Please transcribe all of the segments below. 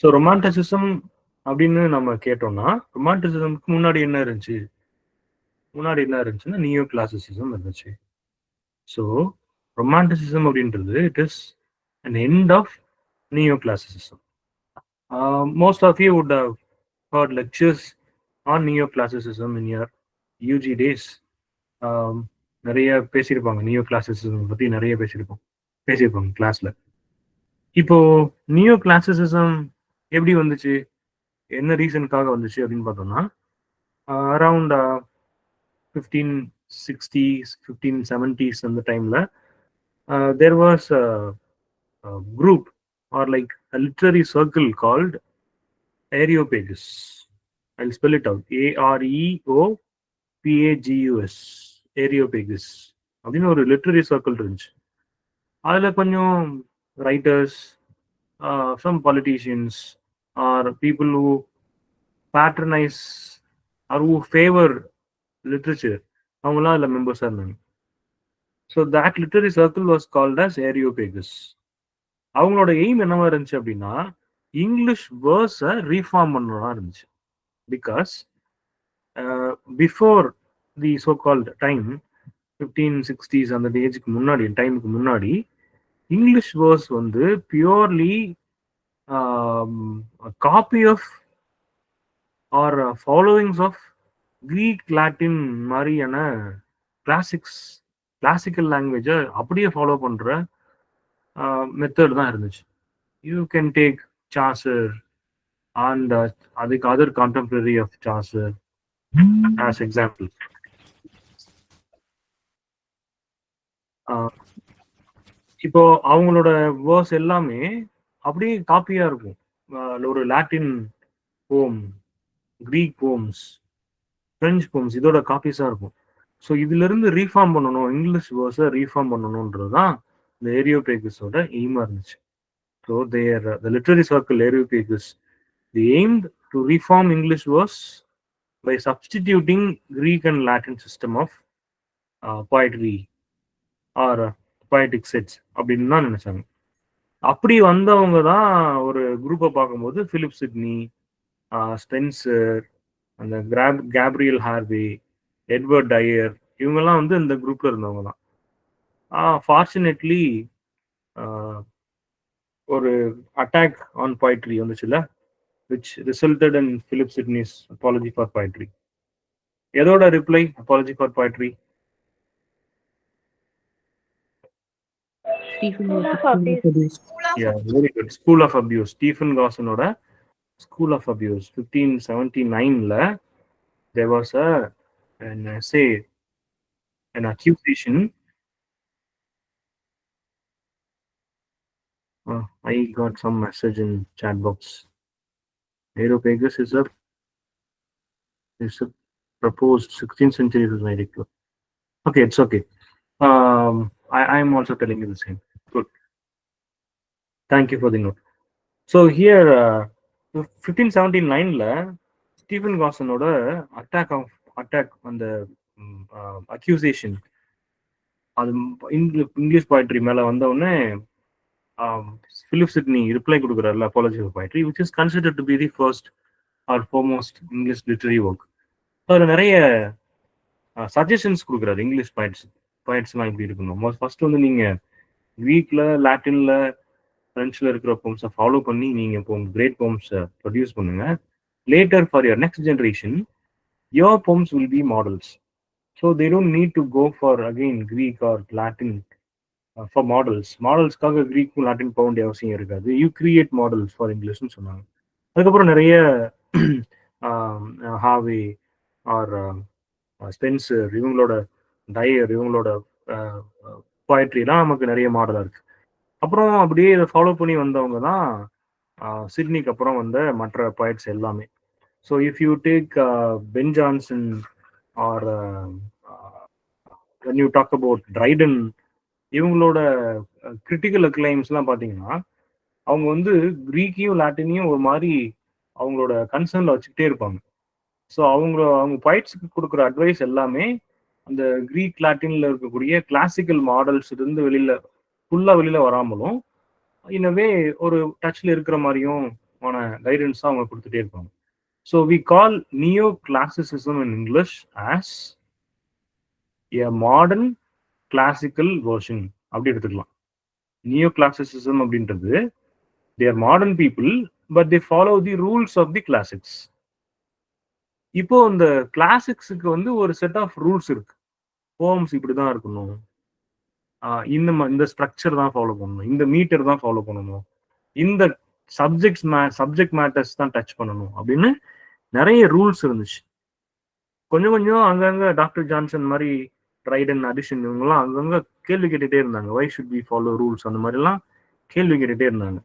So romanticism அப்படின்னு நம்ம கேட்டோம்னா, ரொமான்டிசிசம்க்கு முன்னாடி என்ன இருந்துச்சு? முன்னாடி என்ன இருந்துச்சுன்னா, நியோ கிளாசிசிசம் இருந்துச்சு. ஸோ ரொமான்டிசிசம் அப்படின்றது it is an end of neoclassicism. Most of you would have heard lectures on neoclassicism in your UG days. நிறைய பேசியிருப்பாங்க, நியோ கிளாசிசிசம் பற்றி நிறைய பேசியிருப்பாங்க கிளாஸ்ல. இப்போ நியோ கிளாசிசிசம் எப்படி வந்துச்சு, என்ன ரீசனுக்காக வந்துச்சு அப்படின்னு பார்த்தோம்னா, அரவுண்ட் 1560s 1570s அந்த டைம்ல there was a group or like a literary circle called Areopagus. I'll spell it out. Areopagus. Areopagus அப்படின்னு ஒரு லிட்ரரி சர்க்கிள் இருந்துச்சு. அதுல கொஞ்சம் writers, some politicians or people who patronize or who favor literature, அவங்களாம் அதில் மெம்பர்ஸாக இருந்தாங்க. So that literary circle was called as Areopagus. அவங்களோட எய்ம் என்னவா இருந்துச்சு அப்படின்னா, இங்கிலீஷ் வேர்ஸை ரீஃபார்ம் பண்ணலாம் இருந்துச்சு. Because before the so called time 1560s அந்த ஏஜுக்கு முன்னாடி, டைமுக்கு முன்னாடி, இங்கிலீஷ் வேர்ஸ் வந்து purely copy of or followings of Greek, Latin மாதிரியான கிளாசிக்கல் லாங்குவேஜை அப்படியே ஃபாலோ பண்ற மெத்தட் தான் இருந்துச்சு. You can take Chaucer and அதுக்கு other contemporary of Chaucer as example. இப்போ அவங்களோட வேர்ஸ் எல்லாமே அப்படியே காப்பியா இருக்கும். ஒரு லாட்டின் போம், கிரீக் போம்ஸ், பிரெஞ்சு போம்ஸ் இதோட காப்பீஸா இருக்கும். ஸோ இதுல இருந்து ரீஃபார்ம் பண்ணணும், இங்கிலீஷ் வேர்ஸை ரீஃபார்ம் பண்ணணும்ன்றது தான் இந்த ஏரியோபேகஸோட எய்மா இருந்துச்சு. So the literary circle Areopagus, they aimed to reform English verse by substituting Greek and Latin system of poetry or poetic sets அப்படின்னு தான் நினைச்சாங்க. அப்படி வந்தவங்க தான் ஒரு குரூப்பை பார்க்கும்போது பிலிப் சிட்னி, ஸ்பென்சர், அந்த கேப்ரியல் ஹார்வே, எட்வர்ட் டயர், இவங்கெல்லாம் வந்து இந்த குரூப்ல இருந்தவங்க தான். ஃபார்ச்சுனேட்லி ஒரு attack on poetry வந்துச்சுல்ல, which resulted in Philip Sidney's Apology for Poetry. எதோட reply Apology for Poetry? Yeah, very good. School of Abuse. Stephen Gosenoட School of Abuse. 1579ல there was an essay, an accusation. I got some message in chat box. Areopagus is a proposed 16th century Romantic club. Okay, it's okay. I'm also telling you the same. Good. Thank you for the note. So here, 1579ல Stephen காசனோட attack அந்த accusation, அது English poetry மேல வந்த உடனே Philip Sidney reply கொடுக்குறாருல, Apology for Poetry, which is considered to be the first or foremost English literary work. அதில் நிறைய சஜஷன்ஸ் கொடுக்குறாரு இங்கிலீஷ் பாயிண்ட்ஸ்லாம் இப்படி இருக்கணும். ஃபர்ஸ்ட் வந்து நீங்க கிரீக்ல, லாட்டின்ல, பிரெஞ்சில் இருக்கிற போம்ஸை ஃபாலோ பண்ணி நீங்க இப்போ கிரேட் போம்ஸை ப்ரொடியூஸ் பண்ணுங்க. Later for your next generation your poems will be models. So they don't need to go for again Greek or Latin for models. மாடல்ஸ்க்காக கிரீக்கும் லாட்டின் போக வேண்டிய அவசியம் இருக்காது. யூ கிரியேட் மாடல்ஸ் ஃபார் இங்கிலீஷ்னு சொன்னாங்க. அதுக்கப்புறம் நிறைய ஹாவே ஆர் ஸ்பென்சர், இவங்களோட டயர், இவங்களோட போயட்ரிலாம் நமக்கு நிறைய மாடலாக இருக்கு. அப்புறம் அப்படியே இதை ஃபாலோ பண்ணி வந்தவங்க தான் சிட்னிக்கு அப்புறம் வந்த மற்ற போயட்ஸ் எல்லாமே. So if you take Ben Jonson or when you talk about Dryden, இவங்களோட கிரிட்டிக்கல் அக்ளைம்ஸ்லாம் பார்த்தீங்கன்னா அவங்க வந்து கிரீக்கையும் லாட்டினையும் ஒரு மாதிரி அவங்களோட கன்சர்ன்ல வச்சுக்கிட்டே இருப்பாங்க. ஸோ அவங்க பாயிண்ட்ஸுக்கு கொடுக்குற அட்வைஸ் எல்லாமே அந்த கிரீக் லாட்டின்ல இருக்கக்கூடிய கிளாசிக்கல் மாடல்ஸ் இருந்து ஃபுல்லா வெளியில வராமலும், இன்னவே ஒரு டச்ல இருக்கிற மாதிரியும் ஆன கைடன்ஸாக அவங்க கொடுத்துட்டே இருப்பாங்க. So we call neo classicism in English as a modern classical version அப்படி எடுத்துக்கலாம். நியோ கிளாசிசிசம் அப்படின்றது they are modern people but they follow the rules of the classics. இப்போ இந்த கிளாசிக்ஸுக்கு வந்து ஒரு செட் ஆஃப் ரூல்ஸ் இருக்கு. போம்ஸ் இப்படிதான் இருக்கணும், இந்த ஸ்ட்ரக்சர் தான் ஃபாலோ பண்ணணும், இந்த மீட்டர் தான் ஃபாலோ பண்ணணும், இந்த சப்ஜெக்ட் மேட்டர்ஸ் தான் டச் பண்ணணும் அப்படின்னு நிறைய ரூல்ஸ் இருந்துச்சு. கொஞ்சம் கொஞ்சம் அங்கங்க டாக்டர் ஜான்சன் மாதிரி ட்ரைடன் அடிஷன் இவங்கெல்லாம் அங்கங்க கேள்வி கேட்டுட்டே இருந்தாங்க. Why should be follow rules அந்த மாதிரி எல்லாம் கேள்வி கேட்டுட்டே இருந்தாங்க.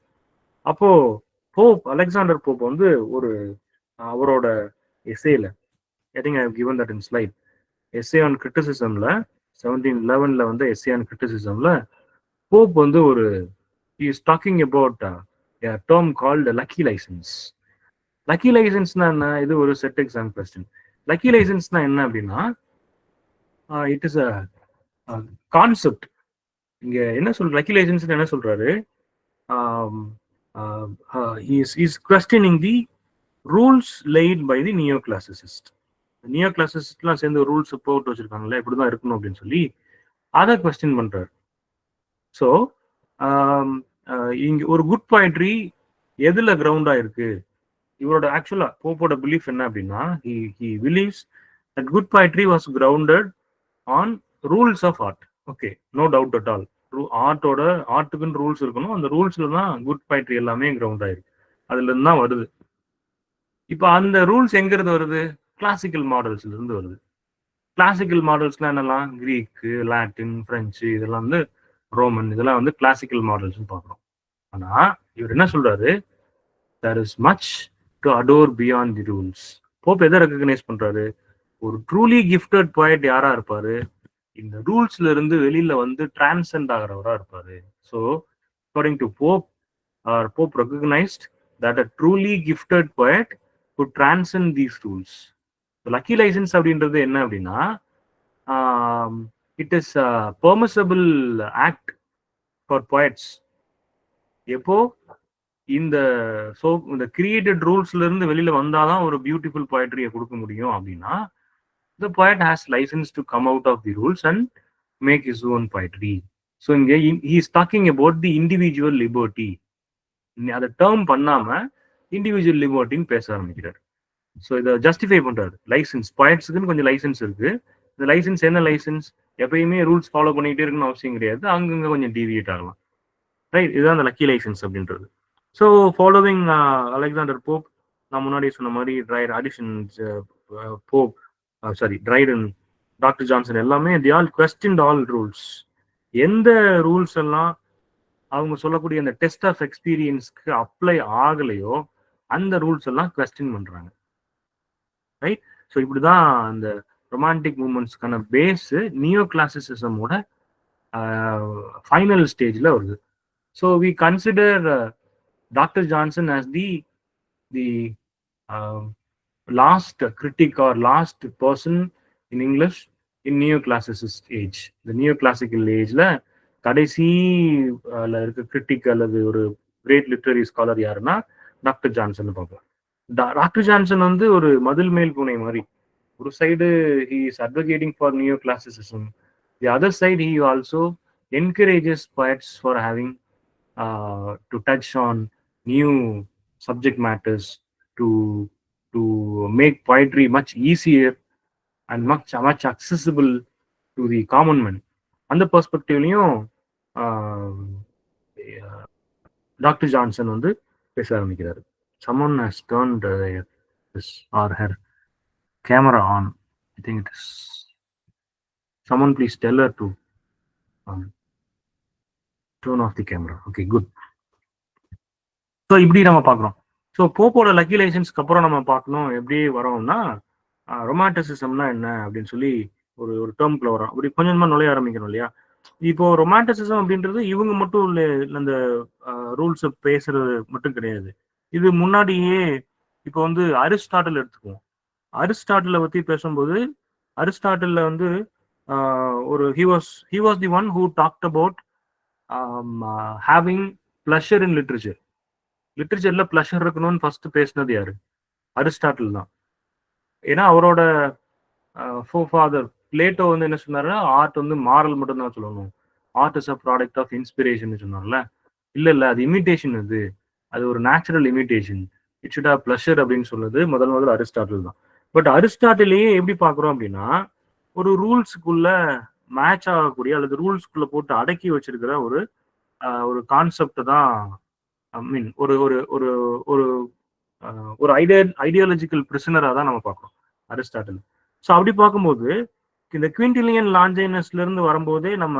அப்போ போப் அலெக்சாண்டர் போப் வந்து ஒரு அவரோட எஸ்ஏல, I think I have given that in slide, essay on கிரிட்டிசிசம்ல 1711 வந்து எஸ்ஏ ஆன் கிரிட்டிசிசம்ல போப் வந்து ஒரு he is talking about a term called lucky license. Lucky லைசன்ஸ்னா என்ன? இது ஒரு செட் எக்ஸாம் கொஸ்டின். லக்கி லைசன்ஸ்னா என்ன அப்படின்னா, இட் இஸ் அ கான்செப்ட். இங்க என்ன சொல்ற லக்கி லைசன்ஸ் என்ன சொல்றாரு, is questioning the rules laid by the neoclassicist. நியோகிளாசிஸ்ட்லாம் சேர்ந்து ரூல்ஸ் போட்டு வச்சிருக்காங்கல்ல, இப்படிதான் இருக்கணும் அப்படின்னு சொல்லி அதை கொஸ்டின் பண்றாரு. ஸோ இங்க ஒரு குட் poetry எதுல கிரவுண்டா இருக்கு? இவரோட ஆக்சுவலா போப்போட பிலீஃப் என்ன அப்படின்னா, he believes that good poetry was grounded on rules of art. Okay, no doubt at all. ஆர்ட்டுக்குன்னு ரூல்ஸ் இருக்கணும், அந்த ரூல்ஸ்ல தான் குட் poetry எல்லாமே கிரவுண்ட் ஆயிருக்கு, அதுல இருந்து தான் வருது. இப்போ அந்த ரூல்ஸ் எங்க இருந்து வருது? கிளாசிக்கல் மாடல்ஸ்ல இருந்து வருது. கிளாசிக்கல் மாடல்ஸ்லாம் என்னெல்லாம்? கிரீக்கு, லாட்டின், பிரெஞ்சு, இதெல்லாம் வந்து ரோமன், இதெல்லாம் வந்து கிளாசிக்கல் மாடல்ஸ் பார்க்குறோம். ஆனா இவர் என்ன சொல்றாரு, there is much to adore beyond the rules. Pope எதை ரெகக்னைஸ் பண்றாரு? ஒரு ட்ரூலி கிஃப்டட் poet யாரா இருப்பாரு? இந்த ரூல்ஸ்ல இருந்து வெளியில வந்து டிரான்சென்ட் ஆகிறவரா இருப்பாரு. So according to Pope, Pope recognised that a truly gifted poet could transcend these rules. Lucky licence அப்படின்றது என்ன அப்படின்னா, it is permissible act for poets. எப்போ இந்த கிரியேட்டட் ரூல்ஸ்ல இருந்து வெளியில வந்தாதான் ஒரு பியூட்டிஃபுல் poetryயை கொடுக்க முடியும் அப்படின்னா, the poet has license to come out of the rules and make his own poetry. So இங்க he is talking about the individual liberty. அதை டேர்ம் பண்ணாம இண்டிவிஜுவல் லிபர்ட்டின்னு பேச ஆரம்பிக்கிறார். ஸோ இதை ஜஸ்டிஃபை பண்றாரு. லைசன்ஸ், பாயிண்ட்ஸுக்குன்னு கொஞ்சம் லைசன்ஸ் இருக்கு. இந்த லைசன்ஸ் என்ன லைசன்ஸ்? எப்பயுமே ரூல்ஸ் ஃபாலோ பண்ணிக்கிட்டே இருக்கணும்னு அவசியம் கிடையாது, அங்கங்க கொஞ்சம் டீவியேட் ஆகலாம். ரைட், இதுதான் அந்த லக்கி லைசன்ஸ் அப்படின்றது. ஸோ ஃபாலோவிங் அலெக்சாண்டர் போப், நான் முன்னாடி சொன்ன மாதிரி போப் ட்ரைடன், டாக்டர் ஜான்சன் எல்லாமே they all questioned all rules. எந்த ரூல்ஸ் எல்லாம் அவங்க சொல்லக்கூடிய அந்த டெஸ்ட் ஆஃப் எக்ஸ்பீரியன்ஸ்க்கு அப்ளை ஆகலையோ அந்த ரூல்ஸ் எல்லாம் கொஸ்டின் பண்றாங்க. ரைட். ஸோ இப்படிதான் அந்த ரொமான்டிக் மூமெண்ட்ஸ்க்கான பேஸ் நியோ கிளாசிசிசமோட ஃபைனல் ஸ்டேஜ்ல வருது. So we consider doctor Johnson as the last critic or last person in English in neo கிளாசிசிஸ்ட் age. இந்த நியோ கிளாசிக்கல் ஏஜ்ல கடைசியில் இருக்க கிரிட்டிக் அல்லது ஒரு கிரேட் லிட்ரரி ஸ்காலர் யாருன்னா டாக்டர் ஜான்சன் பார்ப்போம். டாக்டர் ஜான்சன் வந்து ஒரு மதில் மேல் பூனை மாதிரி. ஒரு side he is advocating for neoclassicism, the other side he also encourages poets for having to touch on new subject matters to make poetry much easier and much accessible to the common man. அந்த பெர்ஸ்பெக்டிவ்லையும் doctor Johnson வந்து பேச ஆரம்பிக்கிறாரு. Someone has turned his or her camera on. I think it is. Someone please tell her to turn off the camera. Okay, good. So இப்படி நம்ம பார்க்குறோம். So போப்போட lucky லைசன்ஸ்க்கு அப்புறம் நம்ம பார்க்கணும் எப்படி வரோம்னா, ரொமான்டிசிசம்னா என்ன அப்படின்னு சொல்லி ஒரு டேர்ம்குள்ள வரும். அப்படி கொஞ்சம் கொஞ்சமாக நுழைய ஆரம்பிக்கணும் இல்லையா? இப்போ ரொமான்டிசிசம் அப்படின்றது இவங்க மட்டும் இல்லை, அந்த ரூல்ஸ் பேசுறது மட்டும் கிடையாது. இது முன்னாடியே இப்போ வந்து அரிஸ்டாட்டில் எடுத்துக்குவோம். அரிஸ்டாட்டிலை பற்றி பேசும்போது அரிஸ்டாட்டில் வந்து ஒரு he was the one who talked about having pleasure in literature. லிட்ரேச்சர்ல பிளஷர் இருக்கணும்னு ஃபர்ஸ்ட் பேசினது யாரு? அரிஸ்டாட்டில் தான். ஏன்னா அவரோட ஃபாதர் பிளேட்டோ வந்து என்ன சொன்னாரு, ஆர்ட் வந்து மாரல் மட்டும் தான் சொல்லணும், art is a product of inspiration சொன்னார்ல. இல்ல அது இமிட்டேஷன், அது ஒரு natural imitation, it should have pleasure அப்படின்னு சொன்னது முதல் அரிஸ்டாட்டில் தான். பட் அரிஸ்டாட்டிலேயே எப்படி பாக்குறோம் அப்படின்னா, ஒரு ரூல்ஸ்க்குள்ள மேட்ச் ஆகக்கூடிய அல்லது ரூல்ஸ்க்குள்ள போட்டு அடக்கி வச்சிருக்கிற ஒரு ஒரு கான்செப்ட் தான். ஐ மீன் ஒரு ஒரு ஒரு ஒரு ஒரு ஐடியாலஜிக்கல் பிரிசனரா தான் நம்ம பார்க்கறோம் அரிஸ்டாட்டில். ஸோ அப்படி பார்க்கும்போது இந்த குவிண்டிலியன் லாஞ்சைனஸ்ல இருந்து வரும்போதே நம்ம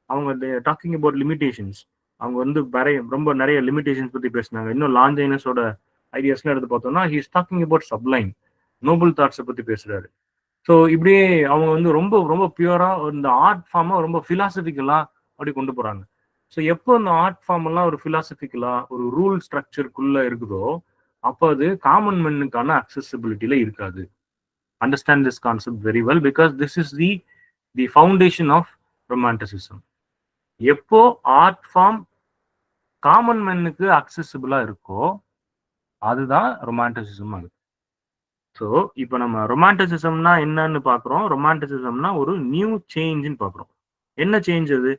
அவங்க டாக்கிங் அபவுட் லிமிடேஷன்ஸ், அவங்க வந்து ரொம்ப நிறைய லிமிடேஷன்ஸ் பத்தி பேசினாங்க. இன்னும் லாஞ்சைனஸோட ஐடியாஸ்லாம் எடுத்து பார்த்தோம்னா he is talking about sublime noble தாட்ஸை பத்தி பேசுறாரு. ஸோ இப்படியே அவங்க வந்து ரொம்ப ரொம்ப பியூரா இந்த ஆர்ட் ஃபார்மை ரொம்ப பிலாசபிக்கலா அப்படி கொண்டு போறாங்க. ஸோ எப்போ இந்த ஆர்ட் ஃபார்ம் எல்லாம் ஒரு பிலாசபிக்கலா ஒரு ரூல் ஸ்ட்ரக்சருக்குள்ள இருக்குதோ அப்போ அது காமன் மேனுக்கான அக்சசிபிலிட்டியில இருக்காது. Understand this concept very well because this is the foundation of romanticism. எப்போ ஆர்ட் ஃபார்ம் காமன் மேனுக்கு அக்சசிபிளா இருக்கோ அதுதான் ரொமான்டிசிசம் ஆகுது. ஸோ இப்போ நம்ம ரொமான்டிசிசம்னா என்னன்னு பார்க்குறோம். ரொமான்டிசிசம்னா ஒரு நியூ சேஞ்சுன்னு பார்க்குறோம். என்ன சேஞ்ச் அது?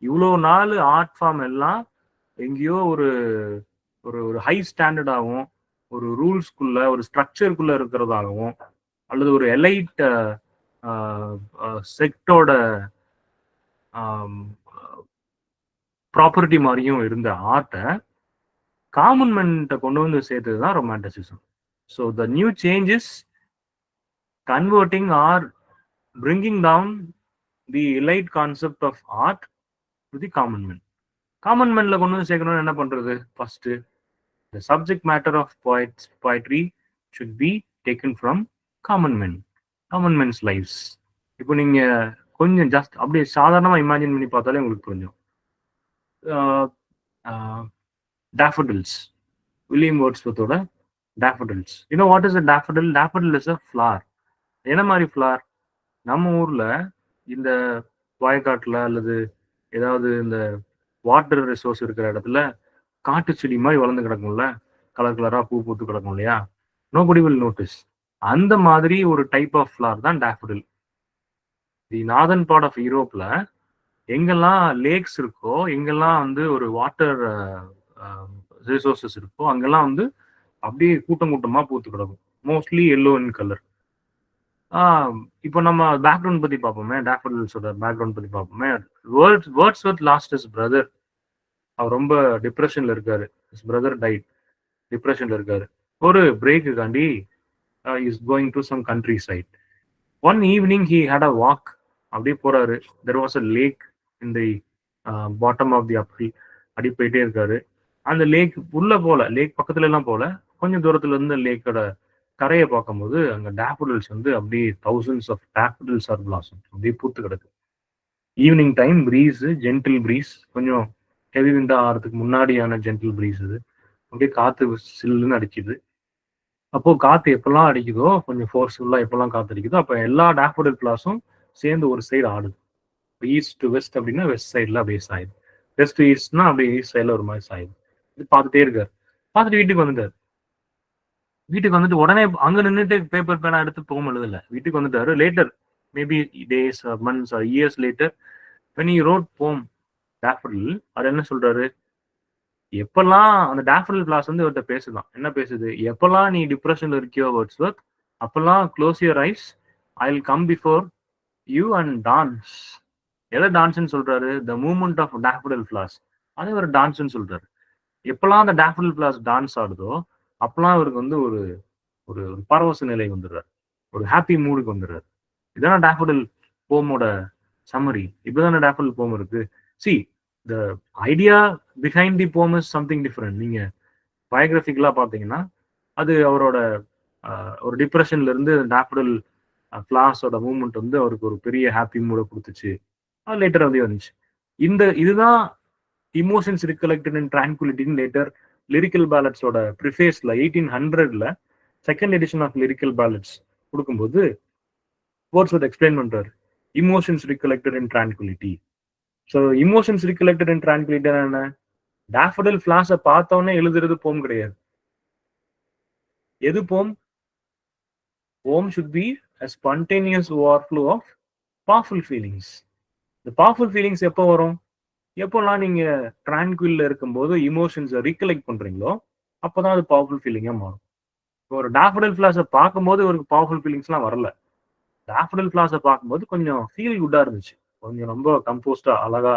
இவ்வளோ நாள் ஆர்ட் ஃபார்ம் எல்லாம் எங்கேயோ ஒரு ஒரு ஒரு ஹை ஸ்டாண்டர்டாகவும் ஒரு ரூல்ஸ்குள்ள ஒரு ஸ்ட்ரக்சருக்குள்ள இருக்கிறதாகவும் அல்லது ஒரு எலைட் செக்டோட ப்ராப்பர்ட்டி மாதிரியும் இருந்த ஆர்ட்டை காமன் மேன்கிட்ட கொண்டு வந்து சேர்த்தது தான் romanticism. So the new change is converting or bringing down the elite concept of art to the common man. Common மேன்ல கொண்டு வந்து சேர்க்கணும்னு என்ன பண்றது? First the subject matter of poetry should be taken from common men's lives. இப்போ நீங்க கொஞ்சம் just அப்படியே சாதாரணமா இமேஜின் பண்ணி பார்த்தாலே உங்களுக்கு புரியும். டேஃபடில்ஸ், வில்லியம் வேர்ட்ஸ்வர்த்தோட daffodils. You know what is a daffodil? Daffodil is a flower. என்ன மாதிரி ஃப்ளார்? நம்ம ஊர்ல இந்த வயக்காட்டுல அல்லது ஏதாவது இந்த வாட்டர் ரிசோர்ஸ் இருக்கிற இடத்துல காட்டு செடி மாதிரி வளர்ந்து கிடக்கும்ல, கலர் கலரா பூ பூத்து கிடக்கும் இல்லையா? Nobody will notice. அந்த மாதிரி ஒரு டைப் ஆஃப் ஃப்ளார் தான் டேஃபடில். தி நார்தன் பார்ட் ஆஃப் யூரோப்ல எங்கெல்லாம் லேக்ஸ் இருக்கோ, எங்கெல்லாம் வந்து ஒரு வாட்டர் ரிசோர்சஸ் இருக்கோ, அங்கெல்லாம் வந்து அப்படியே கூட்டம் கூட்டமா பூத்து கிடக்கும். Mostly yellow in colour. இப்போ நம்ம பேக்ரவுண்ட் பத்தி பார்ப்போமே, டேஃபடில்ஸோட பேக்ரவுண்ட் பத்தி பார்ப்போமே. Wordsworth lost his brother. அவர் ரொம்ப டிப்ரெஷன்ல இருக்காரு. His brother died. டிப்ரெஷன்ல இருக்காரு. ஒரு பிரேக்குக்காண்டி is going to some country side. One evening he had a walk. அப்படியே போறாரு. There was a lake in the bottom of the uphill. அப்படி போயிட்டே இருக்காரு. அந்த லேக் உள்ள போல, லேக் பக்கத்துல எல்லாம் போல, கொஞ்சம் தூரத்துல இருந்து லேக்கோட கரையை பார்க்கும்போது அங்க டேஃபடில்ஸ் வந்து அப்படியே thousands of daffodils R blossom அப்படியே பூத்து கிடக்கு. Evening time breeze, gentle breeze, கொஞ்சம் ஹெவி விண்டா ஆகிறதுக்கு முன்னாடியான ஜென்டில் ப்ரீஸ் இது. அப்படியே காத்து சில்லுன்னு அடிக்குது. அப்போ காத்து எப்பெல்லாம் அடிக்குதோ, கொஞ்சம் ஃபோர்ஸ்ஃபுல்லா எப்பெல்லாம் காத்து அடிக்குதோ, அப்போ எல்லா டேஃபடில் பிளாஸும் சேர்ந்து ஒரு சைடு ஆடுது. ஈஸ்ட் டு வெஸ்ட் அப்படின்னா வெஸ்ட் சைட்ல அப்படியே சாயுது. வெஸ்ட் டு ஈஸ்ட்னா அப்படியே ஈஸ்ட் சைட்ல ஒரு மாதிரி சாயுது. இது பார்த்துட்டே இருக்காரு. பார்த்துட்டு வீட்டுக்கு வந்துட்டாரு. வீட்டுக்கு வந்துட்டு உடனே அங்க நின்றுட்டு பேப்பர் பேனா எடுத்து போகும் எழுதல. வீட்டுக்கு வந்துட்டாரு. Later maybe days months or years later when he wrote poem டேஃபடில், அது என்ன சொல்றாரு? எப்பெல்லாம் அந்த டேஃபடில் கிளாஸ் வந்து இவர்கிட்ட பேசுதான். என்ன பேசுது? எப்பெல்லாம் நீ டிப்ரெஷன்ல இருக்கியோ வேர்ட்ஸ்வர்த், அப்பெல்லாம் close your eyes, I will come before you and dance. எதை டான்ஸ்ன்னு சொல்றாரு? The movement of daffodil class. அதே ஒரு டான்ஸ்ன்னு சொல்றாரு. எப்பெல்லாம் அந்த டேஃபடில் கிளாஸ் டான்ஸ் ஆடுதோ அப்பெல்லாம் அவருக்கு வந்து ஒரு ஒரு பரவச நிலை வந்துடுறாரு. ஒரு ஹாப்பி மூடுக்கு வந்துடுறாரு. இதான டேஃபடில் போமோட சம்மரி. இப்பதானே டேஃபடில் போம் இருக்கு. See the idea behind the போம் இஸ் சம்திங் டிஃப்ரெண்ட். நீங்க பயோகிராபிக்கலா பாத்தீங்கன்னா அது அவரோட ஒரு டிப்ரெஷன்ல இருந்து டேஃபடில் கிளாஸோட மூவ்மெண்ட் வந்து அவருக்கு ஒரு பெரிய ஹாப்பி மூட கொடுத்துச்சு. அது லேட்டர் வந்து வந்துச்சு. இதுதான் இமோஷன்ஸ் ரிகலெக்டட் இன் ட்ராங்குலிட்டின்னு லேட்டர் லிரிக்கல் பேலட்ஸோட ப்ரிஃபேஸ்ல 1800ல second edition of lyrical ballads கொடுக்கும்போது வேர்ட்ஸ்வர்த் எக்ஸ்பிளைன் பண்றாரு. Emotions recollected in tranquility. So emotions recollected in tranquility என்ன? டேஃபடில் ஃபிளாஷ பார்த்தோன்னே எழுதுறது போம் கிடையாது. எது போம்? போம் should be a spontaneous overflow of powerful feelings. இந்த பவர்ஃபுல் ஃபீலிங்ஸ் எப்போ வரும்? எப்போலாம் நீங்க ட்ரான்குயில்ல இருக்கும்போது எமோஷன்ஸ ரீகலெக்ட் பண்றீங்களோ, அப்பதான் அது பவர்ஃபுல் ஃபீலிங்கா மாறும். ஒரு டேஃபடில் ஃபிளாஷ பார்க்கும்போது இவருக்கு பவர்ஃபுல் ஃபீலிங்ஸ்லாம் வரல. டேஃபடில் ஃபிளாஷ பார்க்கும்போது கொஞ்சம் ஃபீல் குட்டா இருந்துச்சு. கொஞ்சம் ரொம்ப கம்போஸ்டா, அழகா,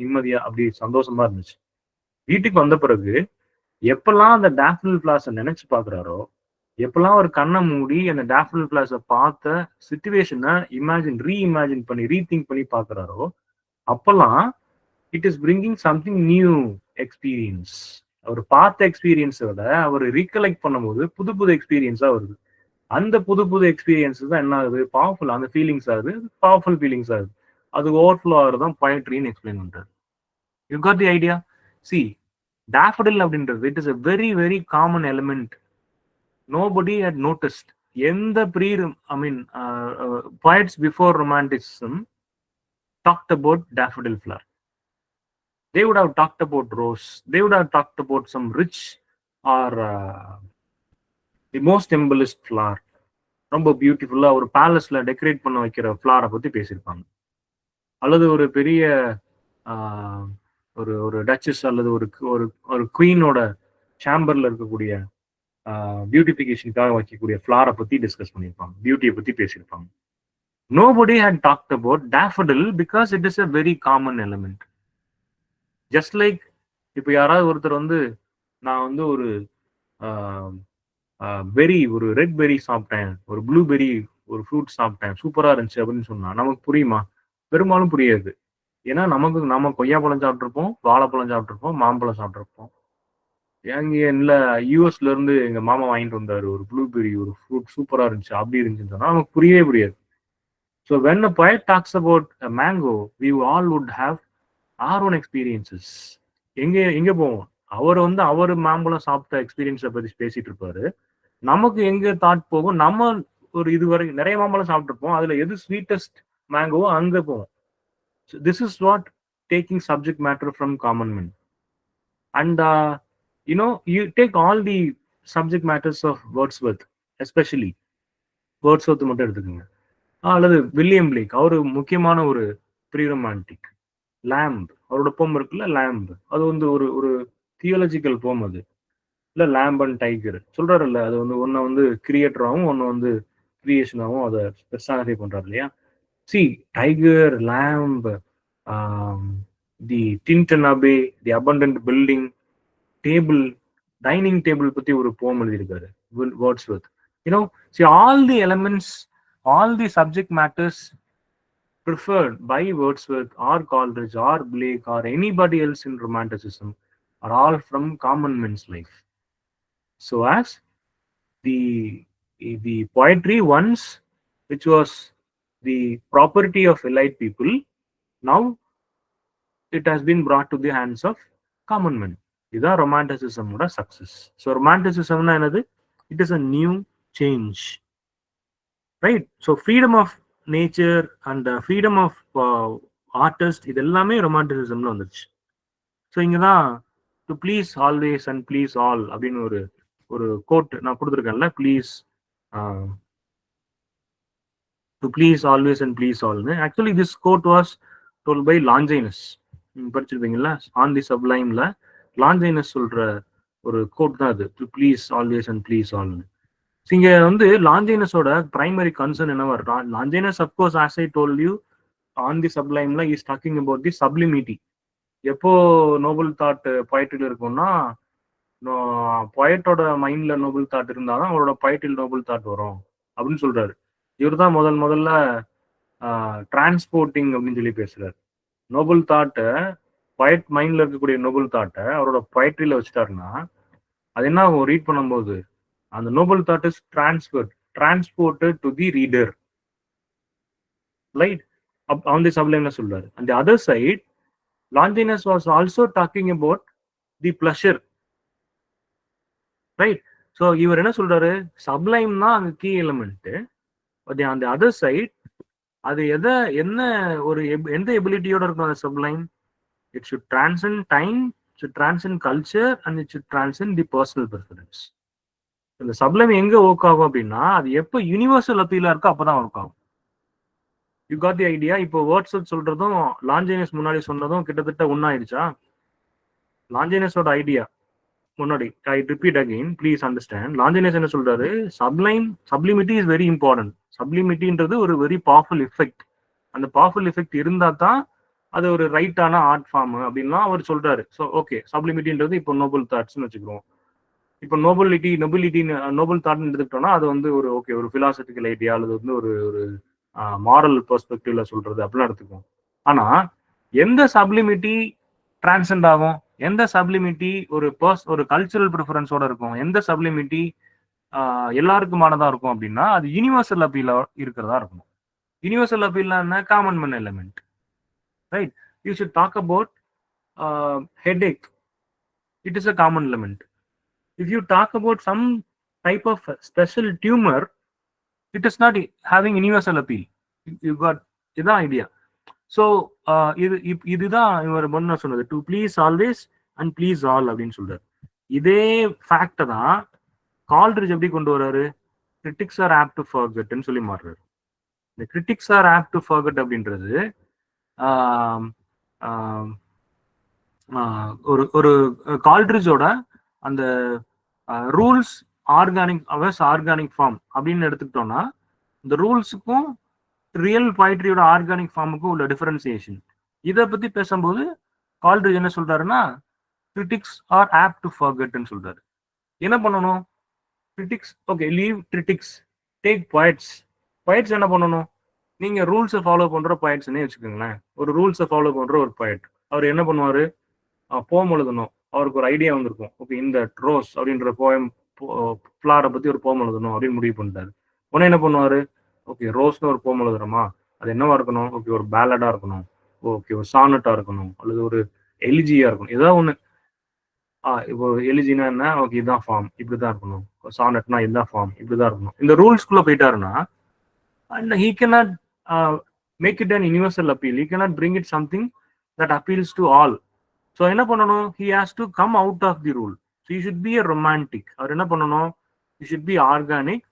நிம்மதியா, அப்படி சந்தோஷமா இருந்துச்சு. வீட்டுக்கு வந்த பிறகு எப்பல்லாம் அந்த டேஃபடில் ஃபிளாஷ நினைச்சு பார்க்குறாரோ, எப்பல்லாம் ஒரு கண்ண மூடி அந்த டேஃபடில் ஃபிளாஷ பார்த்த சிச்சுவேஷன ரீஇமேஜின் பண்ணி, ரீதிங்க் பண்ணி பார்க்குறாரோ, அப்பல்லாம் it is bringing something new experience. அவர் பார்த்த எக்ஸ்பீரியன்ஸை விட அவர் ரீகலெக்ட் பண்ணும்போது புது புது எக்ஸ்பீரியன்ஸா வருது. அந்த புது புது எக்ஸ்பீரியன்ஸ் தான் என்ன ஆகுது? பவர்ஃபுல். அந்த ஃபீலிங்ஸ் ஆகுது, பவர்ஃபுல் ஃபீலிங்ஸ் ஆகுது. அது ஓவர்ஃப்ளோ ஆகுறதான் பொயட்ரின்னு எக்ஸ்பிளைன் பண்றாரு. You got the idea? See, daffodil அப்படின்றது it is a very very common element. Nobody had noticed. எந்த poets before romanticism talked about daffodil flower. They would have talked about rose. They would have talked about some rich or the most embellished flower. ரொம்ப பியூட்டிஃபுல்லா ஒரு பேலஸ்ல decorate பண்ண வைக்கிற ஃபிளாரை பத்தி பேசியிருப்பாங்க. அல்லது ஒரு பெரிய ஒரு ஒரு டச்சஸ் அல்லது ஒரு ஒரு ஒரு குவீனோட சேம்பர்ல இருக்கக்கூடிய பியூட்டிஃபிகேஷனுக்காக வைக்கக்கூடிய ஃபிளாரை பத்தி டிஸ்கஸ் பண்ணியிருப்பாங்க. பியூட்டியை பத்தி பேசியிருப்பாங்க. Nobody had talked about daffodil because it is a very common element. Just like இப்போ யாராவது ஒருத்தர் வந்து நான் வந்து ஒரு பெரி, ஒரு ரெட் பெரி சாப்பிட்டேன், ஒரு ப்ளூபெரி, ஒரு ஃப்ரூட் சாப்பிட்டேன், சூப்பரா இருந்துச்சு அப்படின்னு சொன்னா நமக்கு புரியுமா? பெரும்பாலும் புரியாது. ஏன்னா நம்ம கொய்யாப்பழம் சாப்பிட்ருப்போம், வாழைப்பழம் சாப்பிட்ருப்போம், மாம்பழம் சாப்பிட்ருப்போம். எங்க இல்ல யூஎஸ்ல இருந்து எங்க மாமா வாங்கிட்டு வந்தாரு ஒரு ப்ளூபெரி, ஒரு ஃப்ரூட் சூப்பரா இருந்துச்சு, அப்படி இருந்துச்சுன்னு சொன்னா நமக்கு புரியவே புரியாது. So when a poet talks about a mango, we all would have our own experiences. எங்க போவோம்? அவர் வந்து அவர் மாம்பழம் சாப்பிட்ட எக்ஸ்பீரியன்ஸை பத்தி பேசிட்டு இருப்பாரு. நமக்கு எங்க தாட் போகும்? நம்ம ஒரு இதுவரை நிறைய மாம்பழம் சாப்பிட்டுருப்போம், அதுல எது ஸ்வீட்டஸ்ட் மேங்கோவோ அங்க போவோம். This is what taking subject matter from common man. And you take all the subject matters of Wordsworth, especially Wordsworth மட்டும் எடுத்துக்கோங்க. அல்லது வில்லியம் பிளேக், அவரு முக்கியமான ஒரு ப்ரீ ரொமான்டிக். லேம்ப், அவரோட போம் இருக்குல்ல லேம்ப், அது வந்து ஒரு ஒரு தியாலஜிக்கல் போம். அது இல்ல லேம்ப் அண்ட் டைகர் சொல்றாருல்ல, அது வந்து ஒன்னு வந்து கிரியேட்டராகவும் ஒன்னு வந்து கிரியேஷனாகவும் அதை பெர்சானிஃபை பண்றாரு இல்லையா? See, tiger, lamb, the Tintern Abbey, the abandoned building, table, dining table பத்தி ஒரு போம் எழுதியிருக்காரு Wordsworth. see all the elements, all the subject matters preferred by Wordsworth or Coleridge or Blake or anybody else in romanticism are all from common men's life. So as the poetry once, which was the property of elite people, now it has been brought to the hands of common men. இதுதான் ரொமான்டிசிசமோட success. So ரொமான்டிசிசம்னா என்னது? It is a new change, right? So freedom of nature and freedom of artist, இது எல்லாமே ரொமான்டிசிசம்ல வந்துருச்சு. So இங்கதான் to please always and please all அப்படின்னு ஒரு ஒரு கோட் நான் கொடுத்துருக்கேன்ல, please to please always and please ஆல்னு. Actually this quote was told by Longinus. படிச்சிருப்பீங்களா? ஆன் தி சப்ளைம்ல லாஞ்சைனஸ் சொல்ற ஒரு கோட் தான் அது, to please always and please ஆல்னு. இங்க வந்து லாஞ்சைனஸோட பிரைமரி கன்சர்ன் என்னவா இருக்கா? Longinus of course as I told you on the சப்ளைம்ல is talking about the sublimity. எப்போ நோபல் தாட் பொயட்ரியில் இருக்கும்னா, பொயட்டோட மைண்ட்ல நோபல் தாட் இருந்தாதான் அவரோட பொயட்ரியில் நோபல் தாட் வரும் அப்படின்னு சொல்றாரு. இவர் தான் முதல்ல டிரான்ஸ்போர்ட்டிங் அப்படின்னு சொல்லி பேசுறாரு. நோபல் தாட்டை, பொயட் மைண்ட்ல இருக்கக்கூடிய நோபல் தாட்டை அவரோட பொயட்ரியில வச்சுட்டாருன்னா அது என்ன ஆகும்? ரீட் பண்ணும்போது அந்த noble thought is transported to the reader, right? On the சப்ளைம்ல சொல்றாரு. And the other side, Longinus was also talking about the pleasure, right? So இவர் என்ன சொல்றாரு? சப்ளைம் தான் அங்க key element. But on the other side அது என்ன ஒரு எந்த எபிலிட்டியோட இருக்கும் அந்த sublime? It should transcend time, should transcend culture and it should transcend the personal preference. இந்த சப்ளைம் எங்க ஒர்க் ஆகும் அப்படின்னா அது எப்போ யூனிவர்சல் அப்பீலா இருக்கோ அப்பதான் ஒர்க் ஆகும். You got the idea. இப்போ வேர்ட்ஸ் சொல்றதும் லாஞ்சைனஸ் முன்னாடி சொன்னதும் கிட்டத்தட்ட ஒன்னாயிடுச்சா? லாஞ்சைனஸோட ஐடியா முன்னாடி, I repeat again, please understand. Longinus என்ன சொல்றாரு? Sublimity is very important. சப்ளிமிட்டின்றது ஒரு வெரி பவர்ஃபுல் எஃபெக்ட். அந்த பவர்ஃபுல் எஃபெக்ட் இருந்தா தான் அது ஒரு ரைட்டான ஆர்ட் ஃபார்ம் அப்படின்லாம் அவர் சொல்றாரு. ஸோ ஓகே, சப்ளிமிட்டின்றது இப்போ நோபல் தாட்ஸ்ன்னு வச்சுக்கிறோம். இப்போ நோபல் தாட்னு எடுத்துக்கிட்டோம்னா அது வந்து ஒரு ஓகே, ஒரு பிலாசபிக்கல் ஐடியா அல்லது வந்து ஒரு ஒரு மாரல் பெர்ஸ்பெக்டிவ்ல சொல்றது அப்படிலாம் எடுத்துக்குவோம். ஆனா எந்த சப்ளிமிட்டி டிரான்சென்ட் ஆகும், எந்த சப்ளிமிட்டி ஒரு கல்ச்சுரல் ப்ரிஃபரன்ஸோட இருக்கும், எந்த சப்ளிமிட்டி எல்லாருக்குமானதா இருக்கும் அப்படின்னா அது யூனிவர்சல் அப்பீலா இருக்கிறதா இருக்கணும். யூனிவர்சல் அப்பீல்னா என்ன? Common man element, right? You should talk about headache. It is a common element. If you talk about some type of special tumor, it is not having universal appeal. You got இதான் idea. So இதுதான் இவர் முன்ன சொன்னது, to please always and please all அப்படின்னு சொல்றாரு. இதே ஃபேக்டை தான் கால்ட்ரிட்ஜ் எப்படி கொண்டு வர்றாரு? கிரிட்டிக்ஸ் ஆர் ஆப்ட் டு ஃபர்கெட்னு சொல்லி மாறுறாரு. இந்த critics are apt to forget அப்படின்றது ஒரு கால்ட்ரிட்ஜோட அந்த ரூல்ஸ் ஆர்கானிக் ஃபார்ம் அப்படின்னு எடுத்துக்கிட்டோம்னா இந்த ரூல்ஸுக்கும் ரியல் போய்ட்ரியோட ஆர்கானிக் ஃபார்முக்கும் உள்ள டிஃபரன்சியேஷன், இதை பத்தி பேசும்போது கால்ட்ரிட்ஜ் என்ன சொல்றாருன்னா கிரிட்டிக்ஸ் ஆர் ஆப்ட் டு ஃபர்கெட்னு சொல்றாரு. என்ன பண்ணணும்? Critics okay, leave critics, take பாய்ட்ஸ். பாய்ட்ஸ் என்ன பண்ணணும்? நீங்க ரூல்ஸை ஃபாலோ பண்ற பாய்ட்ஸ்னே வச்சுக்கோங்களேன். ஒரு ரூல்ஸை ஃபாலோ பண்ற ஒரு பாய்ட், அவர் என்ன பண்ணுவாரு? போம் எழுதணும். அவருக்கு ஒரு ஐடியா வந்திருக்கும், ஓகே இந்த ரோஸ் அப்படின்ற போயம் ஃப்ளாரை பத்தி ஒரு போம் எழுதணும் அப்படின்னு முடிவு பண்ணிட்டாரு. உடனே என்ன பண்ணுவாரு? ஓகே ரோஸ்னு ஒரு போம் எழுதுறோமா, அது என்னவா இருக்கணும்? ஓகே ஒரு பேலடா இருக்கணும், ஓகே ஒரு சானட்டா இருக்கணும், அல்லது ஒரு எலிஜியா இருக்கணும், ஏதாவது ஒண்ணு. இப்போ எலிஜினா என்ன? ஓகே இதுதான் ஃபார்ம், இப்படிதான் இருக்கணும். சானட்னா இதுதான் ஃபார்ம், இப்படிதான் இருக்கணும். இந்த ரூல்ஸ்குள்ள போயிட்டாருன்னா and he cannot make it an universal appeal. He cannot bring it something that appeals to all. So என்ன பண்ணணும்? He has to come out of the rule. So he should be a romantic. அவர் என்ன பண்ணணும்? He should be organic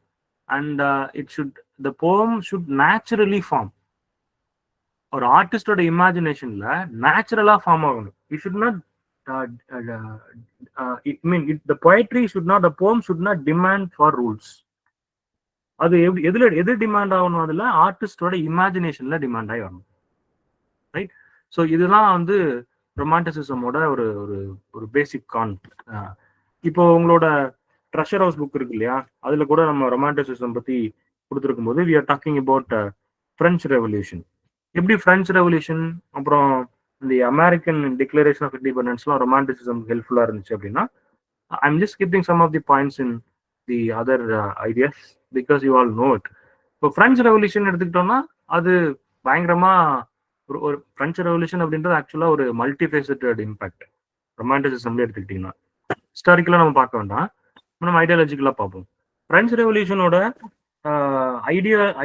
and the poem should naturally form. ஒரு ஆர்டிஸ்டோட இமேஜினேஷன்ல நேச்சுரலா form ஆகணும். He should not the poetry should not, the poem should not demand for rules. அது எது demand ஆகணும்? அதுல ஆர்டிஸ்டோட இமேஜினேஷன்ல டிமாண்ட் ஆகி வரணும், ரைட்? ஸோ இதுதான் வந்து ரொமான்டிசிசமோட ஒரு ஒரு பேசிக் கான்செப்ட். இப்போ உங்களோட ட்ரெஷர் ஹவுஸ் புக் இருக்கு இல்லையா, அதுல கூட நம்ம ரொமான்டிசிசம் பத்தி கொடுத்துருக்கும் போது we are talking about French Revolution. எப்படி French Revolution அப்புறம் இந்த அமெரிக்கன் டிக்ளரேஷன் ஆஃப் இண்டிபெண்டன்ஸ்லாம் ரொமான்டிசிசம் ஹெல்ப்ஃபுல்லா இருந்துச்சு அப்படின்னா, I'm just skipping some of the points in the other ideas because you all know it. இப்போ பிரெஞ்சு ரெவல்யூஷன் எடுத்துக்கிட்டோம்னா அது பயங்கரமா ஒரு பிரெஞ்சு ரெவல்யூஷன் அப்படின்றது ஆக்சுவலா ஒரு மல்டிஃபேசட்டட் இம்பாக்ட். ரொமான்டிசிசம்ல எடுத்துக்கிட்டீங்கன்னா ஹிஸ்டாரிக்கலா நம்ம பார்க்க வேண்டாம், நம்ம ஐடியாலஜிக்கலா பார்ப்போம். பிரெஞ்சு ரெவல்யூஷனோட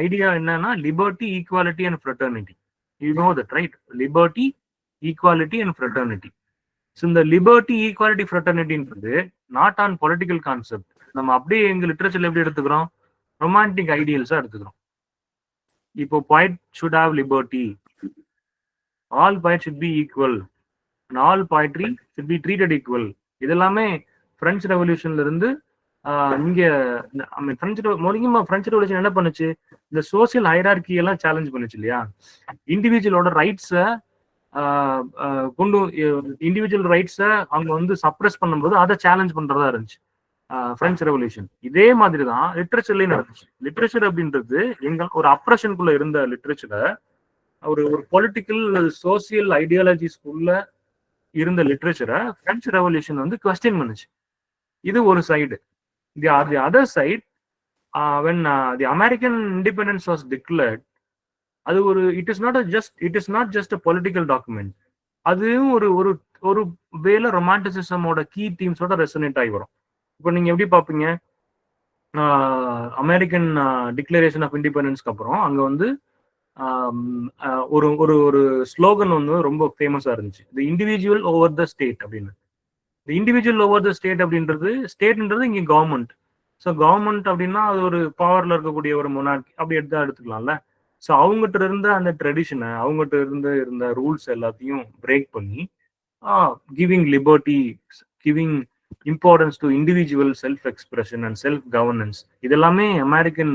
ஐடியா என்னன்னா liberty, equality and fraternity. You know that right? Liberty, equality and fraternity. So இந்த லிபர்ட்டி, ஈக்குவாலிட்டி, ஃப்ரெட்டர்னிட்டின்றது நாட் ஆன் பொலிட்டிக்கல் கான்செப்ட். நம்ம அப்படியே எங்க லிட்ரேச்சர்ல எப்படி எடுத்துக்கிறோம்? ரொமான்டிக் ஐடியல்ஸா எடுத்துக்கிறோம். இப்போ poet should have liberty, all poets should be equal and all poetry should be treated equal. இதெல்லாமே பிரெஞ்சு ரெவல்யூஷன்ல இருந்து இங்க பிரெஞ்சு ரெவல்யூஷன் என்ன பண்ணுச்சு? இந்த சோசியல் ஹைரார்கி எல்லாம் சேலஞ்ச் பண்ணுச்சு இல்லையா? இண்டிவிஜுவலோட ரைட்ஸை இண்டிவிஜுவல் ரைட்ஸை அவங்க வந்து சப்ரஸ் பண்ணும்போது அதை சேலஞ்ச் பண்றதா இருந்துச்சு பிரெஞ்சு ரெவல்யூஷன். இதே மாதிரி தான் லிட்ரேச்சர்லயும் நடந்துச்சு. லிட்ரேச்சர் அப்படின்றது ஒரு அப்ரஷனுக்குள்ள இருந்த லிட்ரேச்சரை ஒரு பொலிட்டிக்கல் சோசியல் ஐடியாலஜிஸ்குள்ள இருந்த லிட்ரேச்சரை பிரெஞ்சு ரெவல்யூஷன் வந்து குவெஸ்டின் பண்ணுச்சு. இது ஒரு side. The other side, when the American independence was declared, அது it is not just a political document. அதுவும் ஒரு வேலை ரொமான்டிசிசமோட கீ தீம்ஸோட ரெசனேட் ஆகி வரும். இப்போ நீங்க எப்படி பாப்பீங்க? அமெரிக்கன் டிக்ளரேஷன் ஆஃப் இண்டிபெண்டன்ஸ்க்கு அப்புறம் அங்க வந்து ஒரு ஒரு ஸ்லோகன் வந்து ரொம்ப ஃபேமஸா இருந்துச்சு, the individual over the state அப்படின்னு. இண்டிவிஜுவல் ஓவர் த ஸ்டேட் அப்படின்றது, ஸ்டேட்ன்றது இங்க கவர்மெண்ட். ஸோ கவர்மெண்ட் அப்படின்னா அது ஒரு பவர்ல இருக்கக்கூடிய ஒரு மொனார்கி அப்படி எடுத்துக்கலாம்ல. ஸோ அவங்ககிட்ட இருந்த அந்த ட்ரெடிஷனை, அவங்ககிட்ட இருந்த ரூல்ஸ் எல்லாத்தையும் பிரேக் பண்ணி giving liberty, giving importance to individual self expression and self governance. இதெல்லாமே அமெரிக்கன்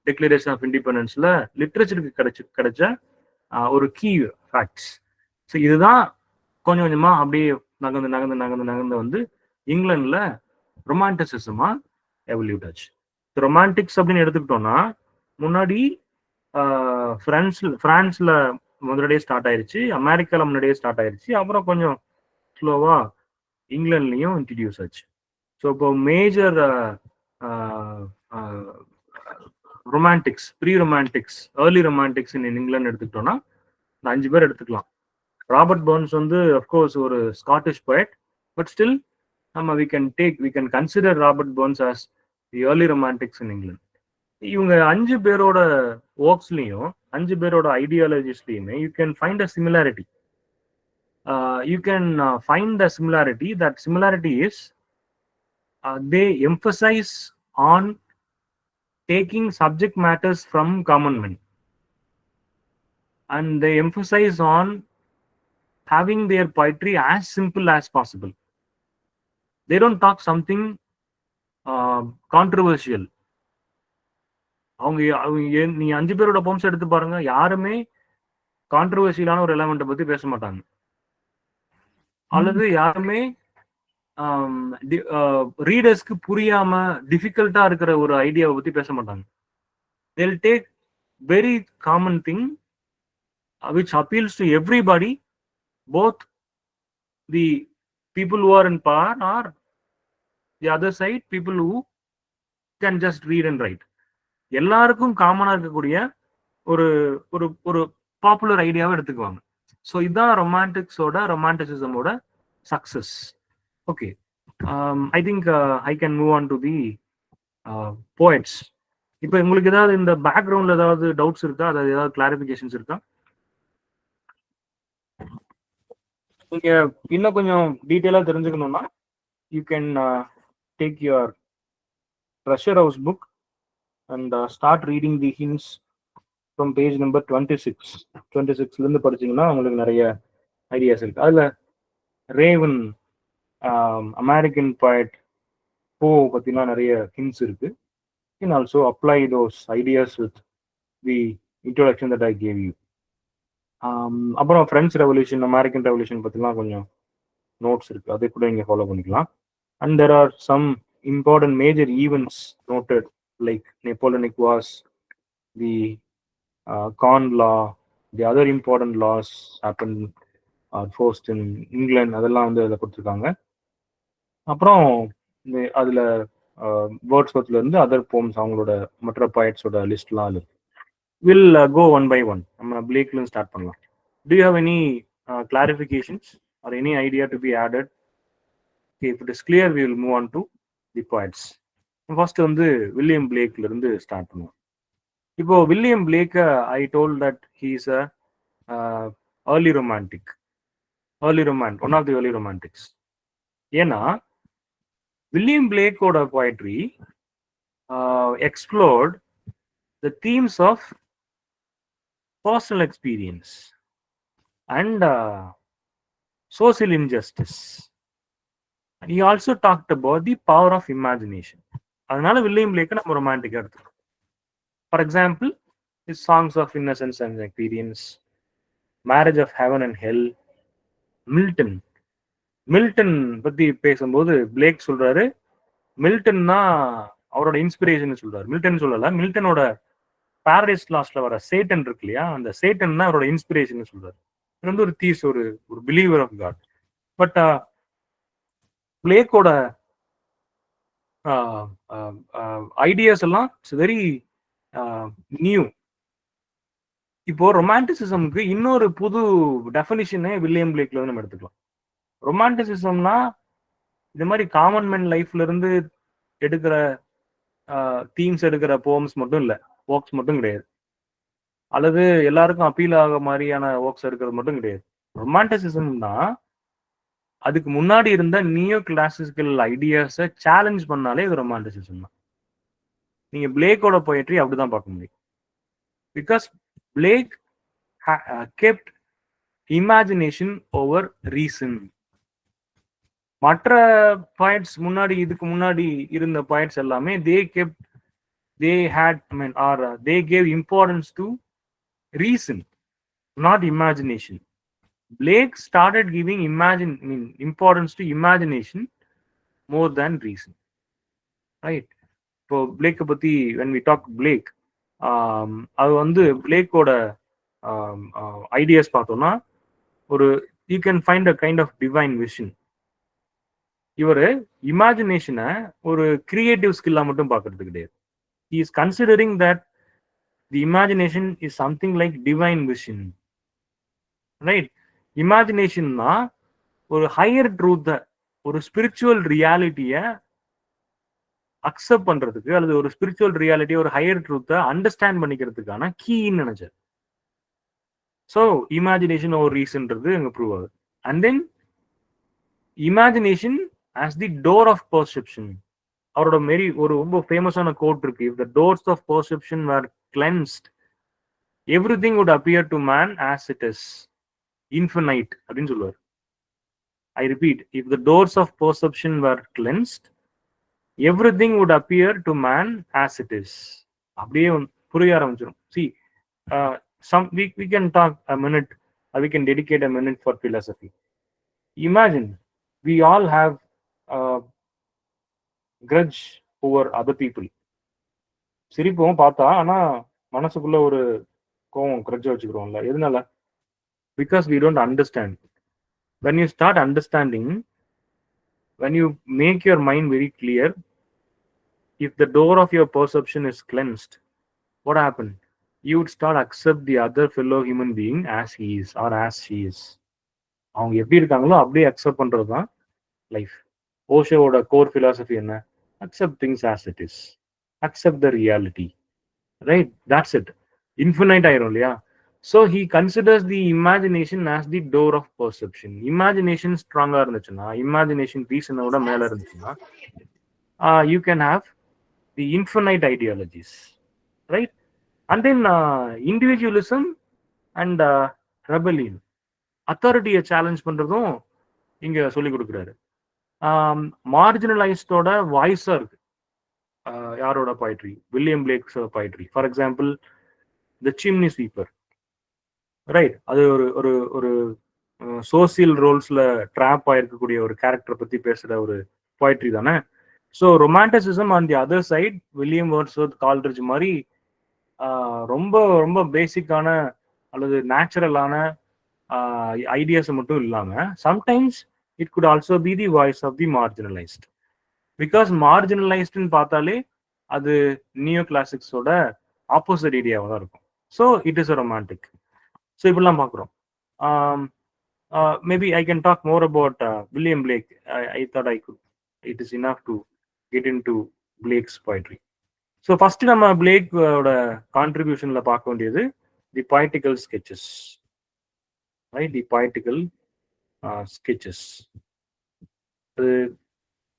டிக்ளரேஷன் ஆஃப் இண்டிபெண்டன்ஸ்ல லிட்ரேச்சருக்கு கிடைச்ச ஒரு கீ ஃபேக்ட்ஸ். ஸோ இதுதான் கொஞ்சம் கொஞ்சமா அப்படியே நகர்ந்து நகர்ந்து நகர்ந்து நகர்ந்து வந்து இங்கிலாந்துல ரொமான்டிசிசமா எவல்யூட் ஆச்சு. ரொமான்டிக்ஸ் அப்படின்னு எடுத்துக்கிட்டோம்னா முன்னாடி பிரான்ஸ்ல முதலடியே ஸ்டார்ட் ஆயிருச்சு, அமெரிக்கால முன்னாடியே ஸ்டார்ட் ஆயிருச்சு, அப்புறம் கொஞ்சம் ஸ்லோவா இங்கிலாந்துலயும் இன்ட்ரடியூஸ் ஆச்சு. ஸோ இப்போ major romantics, pre romantics, early romantics in England எடுத்துக்கிட்டோம்னா இந்த 5 பேர் எடுத்துக்கலாம். ராபர்ட் பர்ன்ஸ் வந்து அஃப்கோர்ஸ் ஒரு ஸ்காட்டிஷ் போயட், பட் ஸ்டில் நம்ம we can consider Robert Burns as the early romantics in England. இவங்க 5 பேரோட ஒர்க்ஸ்லயும் 5 பேரோட ஐடியாலஜிஸ்லயுமே you can find a similarity. You can find the similarity. That similarity is they emphasize on taking subject matters from common men, and they emphasize on having their poetry as simple as possible. They don't talk something controversial. நீ 5 பேரோட poems எடுத்து பாருங்க, யாருமே கான்ட்ரவர்சியலான ஒரு எலமெண்ட்டை பத்தி பேச மாட்டாங்க, அல்லது யாருமே ரீடர்ஸ்க்கு புரியாம டிஃபிகல்ட்டா இருக்கிற ஒரு ஐடியாவை பத்தி பேச மாட்டாங்க. they'll take very common thing which appeals to everybody, both the people who are in power or the other side, people who can just read and write. எல்லாருக்கும் காமனா இருக்கக்கூடிய ஒரு ஒரு ஒரு பாப்புலர் ஐடியாவை எடுத்துக்குவாங்க. ஸோ இதுதான் ரொமான்டிசிசமோட success. Okay, I think I can move on to the poets. இப்போ உங்களுக்கு ஏதாவது இந்த பேக்ரவுண்ட்ல ஏதாவது டவுட்ஸ் இருக்கா, அதாவது ஏதாவது கிளாரிபிகேஷன்ஸ் இருக்கா? நீங்க இன்னும் கொஞ்சம் டீட்டெயிலா தெரிஞ்சுக்கணும்னா you can take your treasure house book and start reading the hints from page number 26 இருந்து படிச்சீங்கன்னா உங்களுக்கு நிறைய ஐடியாஸ் இருக்கு. அதுல ரேவன், அமெரிக்கன் poet போ பத்தினா நிறைய ஹிண்ட்ஸ் இருக்கு. You can also apply those ideas with the introduction that I gave you. அப்புறம் பிரெஞ்சு ரெவல்யூஷன், அமெரிக்கன் ரெவல்யூஷன் பத்திலாம் கொஞ்சம் நோட்ஸ் இருக்கு, அதை கூட நீங்க ஃபாலோ பண்ணிக்கலாம். And there are some important major events noted, like Napoleonic Wars, the Corn Law, the other important laws happened forced in England. அதெல்லாம் வந்து அதில் கொடுத்துருக்காங்க. அப்புறம் அதில் வேர்ட்ஸ்வர்த்ல இருந்து அதர் போம்ஸ், அவங்களோட மற்ற பாய்ட்ஸோட லிஸ்ட்லாம் இருக்கு. Will go one by one. நம்ம பிளேக்ல ஸ்டார்ட் பண்ணலாம். Do you have any clarifications or any idea to be added? Okay, if it is clear, we will move on to the poets. First வந்து William பிளேக்ல இருந்து start பண்ணுவோம். இப்போ William Blake, I told that he is a early romantic, one of the early romantics. ஏன்னா William பிளேக்கோட poetry explored the themes of personal experience and social injustice. And he also talked about the power of imagination. அதனால William பிளேக்கை நம்ம ரொமான்டிக்கா எடுத்துக்கணும். For example, his songs of innocence and experience, marriage of heaven and hell. Milton பத்தி பேசும்போது plague சொல்றாரு, மில்டன்னா அவரோட inspiration சொல்றாரு. Milton சொல்லல, மில்டனோட Paradise லாஸ்ட்ல வர சேட்டன் இருக்கு இல்லையா, அந்த சேட்டன் தான் அவரோட இன்ஸ்பிரேஷன் சொல்றாரு. இது வந்து ஒரு தீஸ், ஒரு பிலீவர் ஆஃப் காட். பட் பிளேக்கோட ஐடியாஸ் எல்லாம் இட்ஸ் வெரி நியூ. இப்போ ரொமான்டிசிசம்க்கு இன்னொரு புது டெஃபினிஷனே வில்லியம் பிளேக்ல வந்து நம்ம எடுத்துக்கலாம். ரொமான்டிசிசம்னா இந்த மாதிரி காமன் மேன் லைஃப்ல இருந்து எடுக்கிற தீம்ஸ், எடுக்கிற போம்ஸ் மட்டும் இல்லை, ஒர்க்ஸ் மட்டும் கிடையாது, அல்லது எல்லாருக்கும் அப்பீல் ஆக மாதிரியான ஒர்க்ஸ் எடுக்கிறது மட்டும் கிடையாது. ரொமான்டிசிசம்னா அதுக்கு முன்னாடி இருந்த நியோ கிளாசிக்கல் ஐடியாஸை சேலஞ்ச் பண்ணாலே இது ரொமான்டிசிசம் தான். நீங்க பிளேக்கோட போயட்ரி அப்படிதான் பார்க்க முடியும். Because Blake kept imagination over reason. மற்ற பாயிண்ட்ஸ் முன்னாடி இதுக்கு முன்னாடி இருந்த பாயிண்ட்ஸ் எல்லாமே they had they gave importance to reason, not imagination. Blake started giving importance to imagination more than reason, right? So Blake பத்தி when we talk Blake, அது வந்து பிளேக்கோட ideas பார்த்தோம்னா ஒரு you can find a kind of divine vision. இவர் இமேஜினேஷனை ஒரு creative ஸ்கில்லா மட்டும் பார்க்கறது கிடையாது. He is considering that the imagination is something like divine vision, right? Imagination na ஒரு ஹையர் ட்ரூத், ஒரு ஸ்பிரிச்சுவல் ரியாலிட்டியை அக்செப்ட் பண்றதுக்கு அல்லது ஒரு ஸ்பிரிச்சுவல் ரியாலிட்டி ஒரு ஹையர் ட்ரூத்தை அண்டர்ஸ்டாண்ட் பண்ணிக்கிறதுக்கான கீன்னு நினைச்சார். ஸோ இமேஜினேஷன் ஒரு ரீசன்றது அங்கே ப்ரூவ் ஆகுது. And then imagination as the door of perception. அவரோட மாரி ஒரு ரொம்ப ஃபேமஸான கோட் இருக்கு. if the doors of perception were cleansed, everything would appear to man as it is infinite அப்படின்னு சொல்லுவார். I repeat, if the doors of perception were cleansed, everything would appear to man as it is. அப்படியே புரிய ஆரம்பிச்சிடும். See, we can talk a minute, we can dedicate a minute for philosophy. Imagine we all have grudge over other people. சிரிப்போம் பார்த்தா, ஆனா மனசுக்குள்ள ஒரு கோவம் grudge வச்சுக்கிறோம்ல. எதனால? Because we don't understand. When you start understanding, when you make your mind very clear, if the door of your perception is cleansed, what happened? You would start accept the other fellow human being as he is or as she is. அவங்க எப்படி இருக்காங்களோ அப்படியே accept பண்றது தான் life. ஓஷோவோட core philosophy என்ன? Accept things as it is, accept the reality, right? That's it. Infinite ஆயிரும் இல்லையா? So he considers the imagination as the door of perception. Imagination ஸ்ட்ராங்கா இருந்துச்சுன்னா, இமேஜினேஷன் ரீசனோட மேல இருந்துச்சுன்னா, you can have the infinite ideologies, right? And then individualism and rebellion, அத்தாரிட்டியை challenge பண்றதும் இங்க சொல்லி கொடுக்குறாரு. மார்ஜினலைஸ்டோட வாய்ஸா இருக்கு யாரோட போய்ட்ரி? வில்லியம் பிளேக்ஸோட poetry. For example the chimney sweeper, right? அது ஒரு ஒரு ஒரு சோசியல் ரோல்ஸ்ல ட்ராப் ஆயிருக்கக்கூடிய ஒரு கேரக்டர் பத்தி பேசுற ஒரு போய்ட்ரி தானே. So romanticism on the other side, William Wordsworth, Coleridge மாதிரி ரொம்ப ரொம்ப பேசிக்கான அல்லது நேச்சுரலான ஐடியாஸ் மட்டும் இல்லாம, sometimes it could also be the voice of the marginalized. Because marginalized ன்னு பார்த்தாலே அது நியோ கிளாசிக்ஸோட ஆப்போசிட் ஐடியாவாக தான் இருக்கும். So it is a romantic. So இப்படிலாம் பார்க்குறோம். Maybe I can talk more about William Blake. I thought I could it is enough to get in to Blake's poetry. So first நம்ம பிளேக்கோட கான்ட்ரிபியூஷன்ல பார்க்க வேண்டியது the poetical sketches, right? The poetical sketches. அது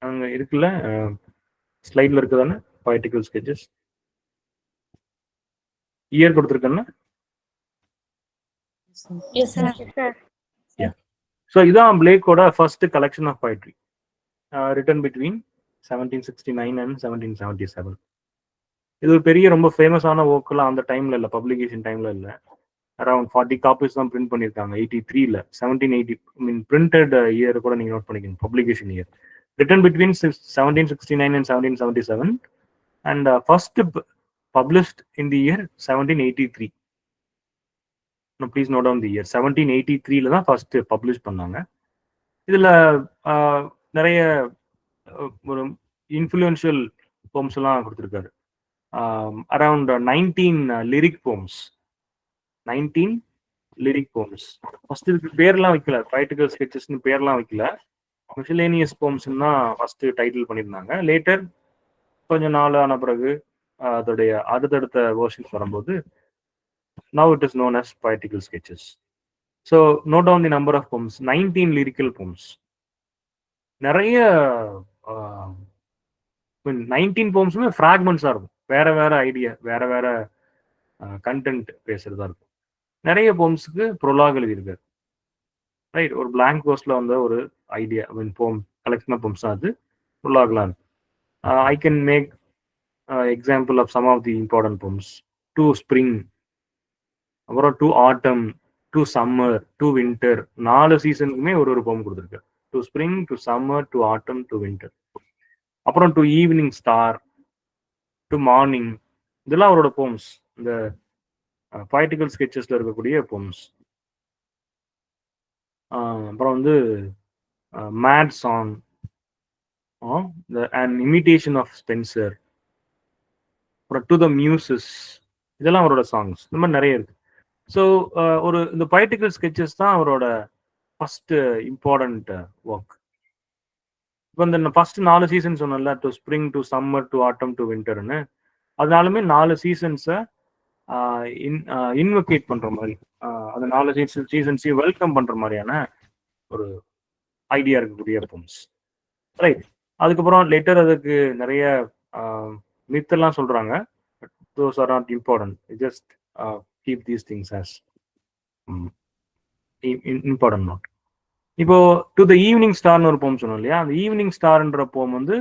அங்க இருக்குல்ல, ஸ்லைட்ல இருக்குதானே பொய்டிக்கல் sketches. இயர் கொடுத்துருக்கேன்னா, ஸோ இதான் பிளேக்கோட first collection of poetry, written between 1769 and 1777. இது ஒரு பெரிய ரொம்ப ஃபேமஸான ஒர்க்கெல்லாம் அந்த டைம்ல இல்லை, பப்ளிகேஷன் டைம்ல இல்லை. அரௌண்ட் 40 காப்பீஸ் தான் பிரிண்ட் பண்ணியிருக்காங்க 83ல. 1780 பிரிண்டட் இயர் கூட நீங்க நோட் பண்ணிக்கணும், publication year. Written between 1769 and 1777 and first published in the year 1783. Please note down the year. 1783ல தான் ஃபர்ஸ்ட் பப்ளிஷ் பண்ணாங்க. இதுல நிறைய ஒரு இன்ஃப்ளூயன்ஷியல் போம்ஸ் எல்லாம் கொடுத்துருக்காரு. Around 19 lyric poems, 19 lyric poems. First இதுக்கு பேர்லாம் வைக்கல, பொய்டிக்கல் ஸ்கெச்சஸ்னு பேர்லாம் வைக்கல, மிஸ்லேனியஸ் போம்ஸ் தான் ஃபர்ஸ்ட் டைட்டில் பண்ணியிருந்தாங்க. லேட்டர் கொஞ்சம் நாள் ஆன பிறகு அதோடைய அடுத்தடுத்த வெர்ஷன்ஸ் வரும்போது now it is known as poetical sketches. So note down the number of poems, 19 lyrical poems. நிறைய 19 போம்ஸுமே ஃப்ராக்மெண்ட்ஸா இருக்கும். வேற வேற ஐடியா, வேற வேற கண்டென்ட் பேசுறதா இருக்கும். நிறைய போம்ஸுக்கு ப்ரொலாக் எழுதியிருக்காரு. ரைட். ஒரு பிளாங்க் போஸ்ட்ல வந்த ஒரு ஐடியா போம் கலெக்ஷன் ஆஃப் போம்ஸ் அது ப்ரொலாக்லாம் இருக்கு. I can make example of some of the important poems. To spring, அப்புறம் to autumn, to summer, to winter. 4 சீசனுக்குமே ஒரு போம் கொடுத்துருக்காரு. To spring, to summer, to autumn, to winter. அப்புறம் to evening star, to morning. இதெல்லாம் அவரோட poems. இந்த poetical ஸ்கெச்சஸ்ல இருக்கக்கூடிய poems. அப்புறம் வந்து mad song, and imitation of Spenser, அப்புறம் டு த மியூசஸ். இதெல்லாம் அவரோட சாங்ஸ். இந்த மாதிரி நிறைய இருக்கு. ஸோ ஒரு இந்த பொய்டிக்கல் ஸ்கெச்சஸ் தான் அவரோட ஃபர்ஸ்ட் இம்பார்ட்டன்ட் ஒர்க். இப்போ இந்த ஃபர்ஸ்ட் 4 சீசன் சொன்னல, to spring, to summer, to autumn, to வின்டர்னு. அதனாலுமே 4 சீசன்ஸை இன்வொகேட் பண்ற மாதிரி, அந்த 4 சீசன்ஸையும் வெல்கம் பண்ற மாதிரியான ஒரு ஐடியா இருக்கக்கூடிய போம்ஸ். ரைட். அதுக்கப்புறம் லெட்டர் அதுக்கு நிறைய மித்தெல்லாம் சொல்றாங்க. Those are not important. Just keep these things as important not. இப்போ டு த ஈவினிங் ஸ்டார்னு ஒரு போம் சொன்னோம் இல்லையா? அந்த ஈவினிங் ஸ்டார்ன்ற போம் வந்து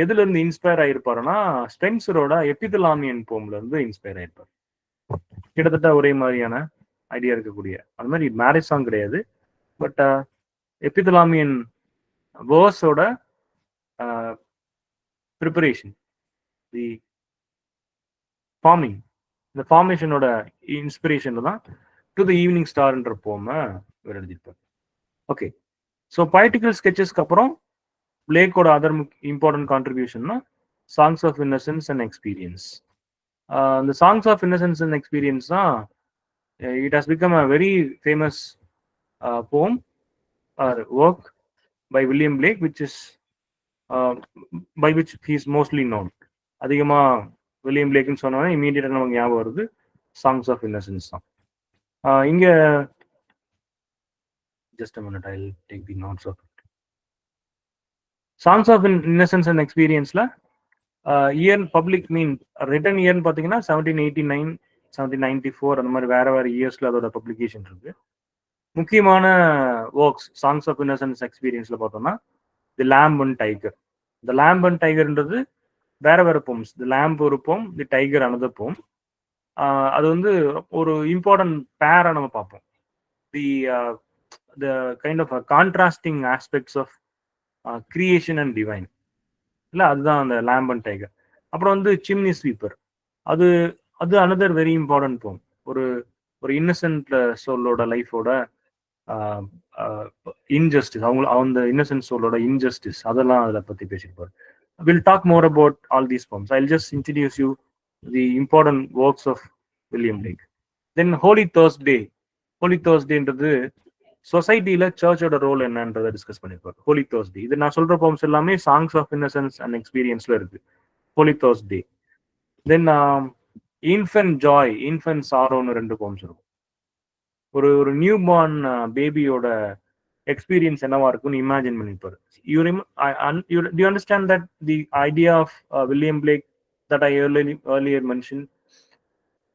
எதுல இருந்து இன்ஸ்பயர் ஆயிருப்பாருன்னா, ஸ்பென்சரோட எபிதலாமியன் போம்ல இருந்து இன்ஸ்பயர் ஆயிருப்பார். கிட்டத்தட்ட ஒரே மாதிரியான ஐடியா இருக்கக்கூடிய, அது மாதிரி மேரேஜ் சாங் கிடையாது, பட் எபிதலாமியன் வேர்ஸோட ப்ரிப்பரேஷன், தி ஃபார்மிங், இந்த ஃபார்மேஷனோட இன்ஸ்பிரேஷன்ல தான் டு த ஈவினிங் ஸ்டார்ன்ற போமை இவர் எழுதியிருப்பார். ஓகே. ஸோ பொய்டிக்கல் ஸ்கெச்சஸ்க்கு அப்புறம் பிளேக்கோட அதர் இம்பார்ட்டன்ட் கான்ட்ரிபியூஷன்னா songs of innocence and experience. இந்த songs of innocence and experience தான் it has become a very famous poem or work by William Blake, by which he is mostly known. அதிகமாக வில்லியம் பிளேக்னு சொன்னோன்னா இமீடியட்டாக நமக்கு ஞாபகம் வருது சாங்ஸ் ஆஃப் இன்னசென்ஸ் தான். இங்கே just a minute, I'll take the notes of it. Songs of Innocence and Experience la year public mean written year பாத்தீங்கன்னா 1789, 1794 அந்த மாதிரி வேற வேற இயர்ஸ்ல அதோட பப்ளிகேஷன் இருக்கு. முக்கியமான ஒர்க்ஸ் சாங்ஸ் ஆஃப் இன்னசென்ஸ் எக்ஸ்பீரியன்ஸ்ல பார்த்தோம்னா the lamb and tiger. The lamb and டைகர்ன்றது வேற வேற போம்ஸ். தி லேம்ப் ஒரு போம், தி டைகர் அனதர் போம். அது வந்து ஒரு இம்பார்ட்டன்ட் பேரா நம்ம பார்ப்போம். The kind of contrasting aspects of creation and divine இல்ல, அதுதான் அந்த லேம்ப் அண்ட் டைகர். அப்புறம் வந்து சிம்னி ஸ்வீப்பர், அது அனதர் வெரி இம்பார்ட்டன்ட் போம். ஒரு இன்னசென்ட் சோலோட லைஃபோட இன்ஜஸ்டிஸ், அந்த இன்னசென்ட் சோலோட இன்ஜஸ்டிஸ், அதெல்லாம் அதை பத்தி பேசியிருப்பார். Will talk more about all these poems. I will just introduce you the important works of William Blake. Then holy Thursday. Holy தேர்ஸ்டேன்றது சொசைட்டில சர்ச்சோட ரோல் என்னன்றதை டிஸ்கஸ் பண்ணிருப்பாரு. ஹோலி தேர்ஸ்டே, இது நான் சொல்ற போம்ஸ் எல்லாமே சாங்ஸ் ஆஃப் இன்னசென்ஸ் அண்ட் எக்ஸ்பீரியன்ஸ்ல இருக்கு. ஹோலி தேர்ஸ்டே. தென் இன்ஃபென்ட் ஜாய், இன்ஃபென்ட் சாரோன்னு 2 போம்ஸ் இருக்கும். ஒரு நியூ பார்ன் பேபியோட எக்ஸ்பீரியன்ஸ் என்னவா இருக்கும்னு இமேஜின் பண்ணிருப்பாரு. You understand that the idea of William Blake that I earlier mentioned,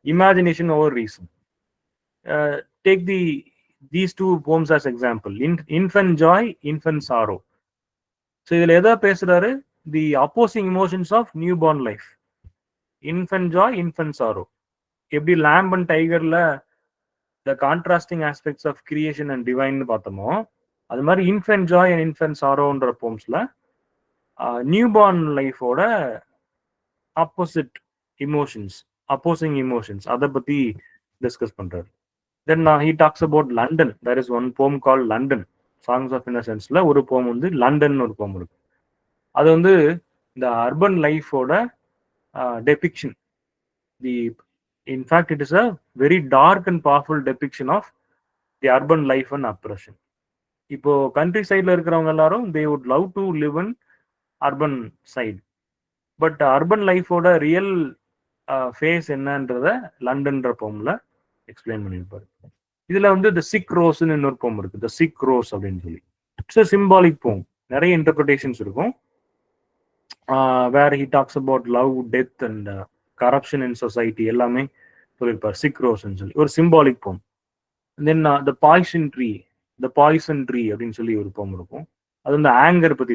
imagination over reason. Take these 2 poems as example, infant joy, infant sorrow. So இதுல எதை பேசுறாரு? the opposing emotions of newborn life. infant joy, infant sorrow. எப்படி lamb and tigerல the contrasting aspects of creation and divine பார்த்தோமோ, அது மாதிரி infant joy and infant sorrowன்ற போம்ஸ்ல newborn லைஃபோட opposite emotions, opposing emotions, அதை பத்தி டிஸ்கஸ் பண்றாரு. Then he talks about London. There is one poem called London. Songs of Innocence-ல ஒரு poem வந்து லண்டன் ஒரு poem இருக்கு. அது வந்து இந்த அர்பன் லைஃபோட depiction. In fact, it is a very dark and powerful depiction of the urban life and oppression. இப்போ country சைட்ல இருக்கிறவங்க எல்லாரும் they would love to live in urban side. But urban லைஃபோட ரியல் ஃபேஸ் என்னன்றத லண்டன்ற போம்ல explain பண்ணியிருப்பாரு. இதுல வந்து த sick ரோஸ்ன்னு இன்னொரு போம் இருக்கு, த சிக் ரோஸ் அப்படின்னு சொல்லி. இட்ஸ் அ சிம்பாலிக் போம். நிறைய இன்டர்பிரிட்டேஷன்ஸ் இருக்கும். Where he talks about love, death and corruption in society எல்லாமே சொல்லியிருப்பார். சிக் ரோஸ்ன்னு சொல்லி ஒரு சிம்பாலிக் போம். தென் த பாய்சன் ட்ரீ அப்படின்னு சொல்லி ஒரு போம் இருக்கும். அது வந்து ஆங்கர் பத்தி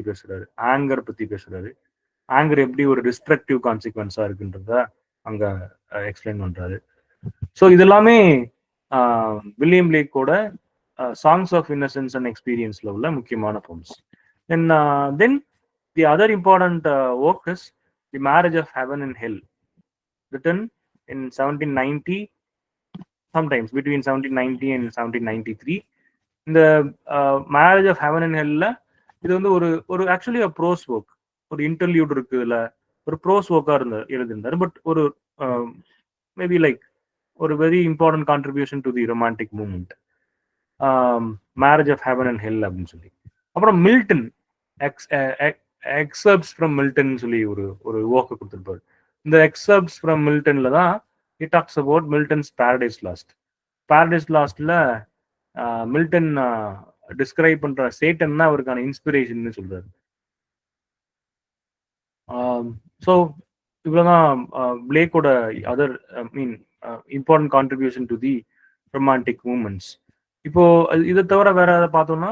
பேசுறாரு. ஆங்கர் எப்படி ஒரு டிஸ்ட்ரக்டிவ் கான்சிக்வன்ஸா இருக்குன்றத அங்க எக்ஸ்பிளைன் பண்றாரு. ஸோ இதெல்லாமே வில்லியம் பிளேக்கோட சாங்ஸ் ஆஃப் இன்னசென்ஸ் அண்ட் எக்ஸ்பீரியன்ஸ்ல உள்ள முக்கியமான poems. Then the other important work is the marriage of heaven and hell, written in 1790, sometimes between 1790 and 1793. இந்த மேரேஜ் ஆஃப் ஹெவன் அண்ட் ஹெல்ல இது வந்து ஒரு ஆக்சுவலி ப்ரோஸ் ஒர்க், ஒரு இன்டர்வியூட் இருக்கு, இதுல ஒரு ப்ரோஸ் ஒர்க்கா எழுதியிருந்தாரு. பட் ஒரு மேபி லைக் ஒரு very important contribution to the romantic movement, marriage of heaven and ஹெல் அப்படின்னு சொல்லி. அப்புறம் மில்டன் எக்ஸப்ட்ஸ் ஃப்ரம் மில்டன் சொல்லி ஒரு ஒர்க்கை கொடுத்துருப்பாரு. இந்த எக்ஸப்ட்ஸ் ஃப்ரம் மில்டன்ல தான் he talks about Milton's Paradise Lost. Paradise Lostல மில்டன் டிஸ்கிரைப் பண்ற சேட்டன் தான் அவருக்கான இன்ஸ்பிரேஷன் சொல்றாரு. ஸோ இவ்வளவுதான் பிளேக்கோட other important contribution to the romantic moments. இப்போ இதை தவிர வேற ஏதாவது பார்த்தோம்னா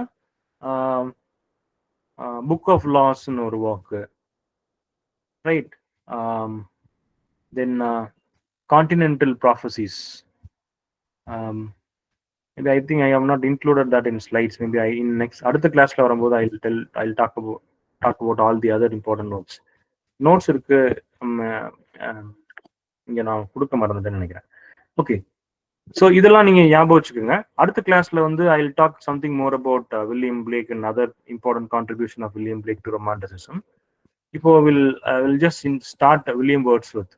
புக் ஆஃப் லாஸ்ன்னு ஒரு work, right. Then Continental Prophecies. Maybe I think I have not included that in slides. Maybe in next அடுத்த கிளாஸ்ல வரும்போது I'll talk about all the other important notes. Notes இருக்கு, இங்க நான் கொடுக்க மறந்துட்டேன்னு நினைக்கிறேன். ஓகே, ஸோ இதெல்லாம் நீங்க ஞாபகம் வச்சுக்கோங்க. அடுத்த கிளாஸ்ல வந்து I'll talk something more about William Blake and other important contribution of William Blake to Romanticism. இப்போ will just start William Wordsworth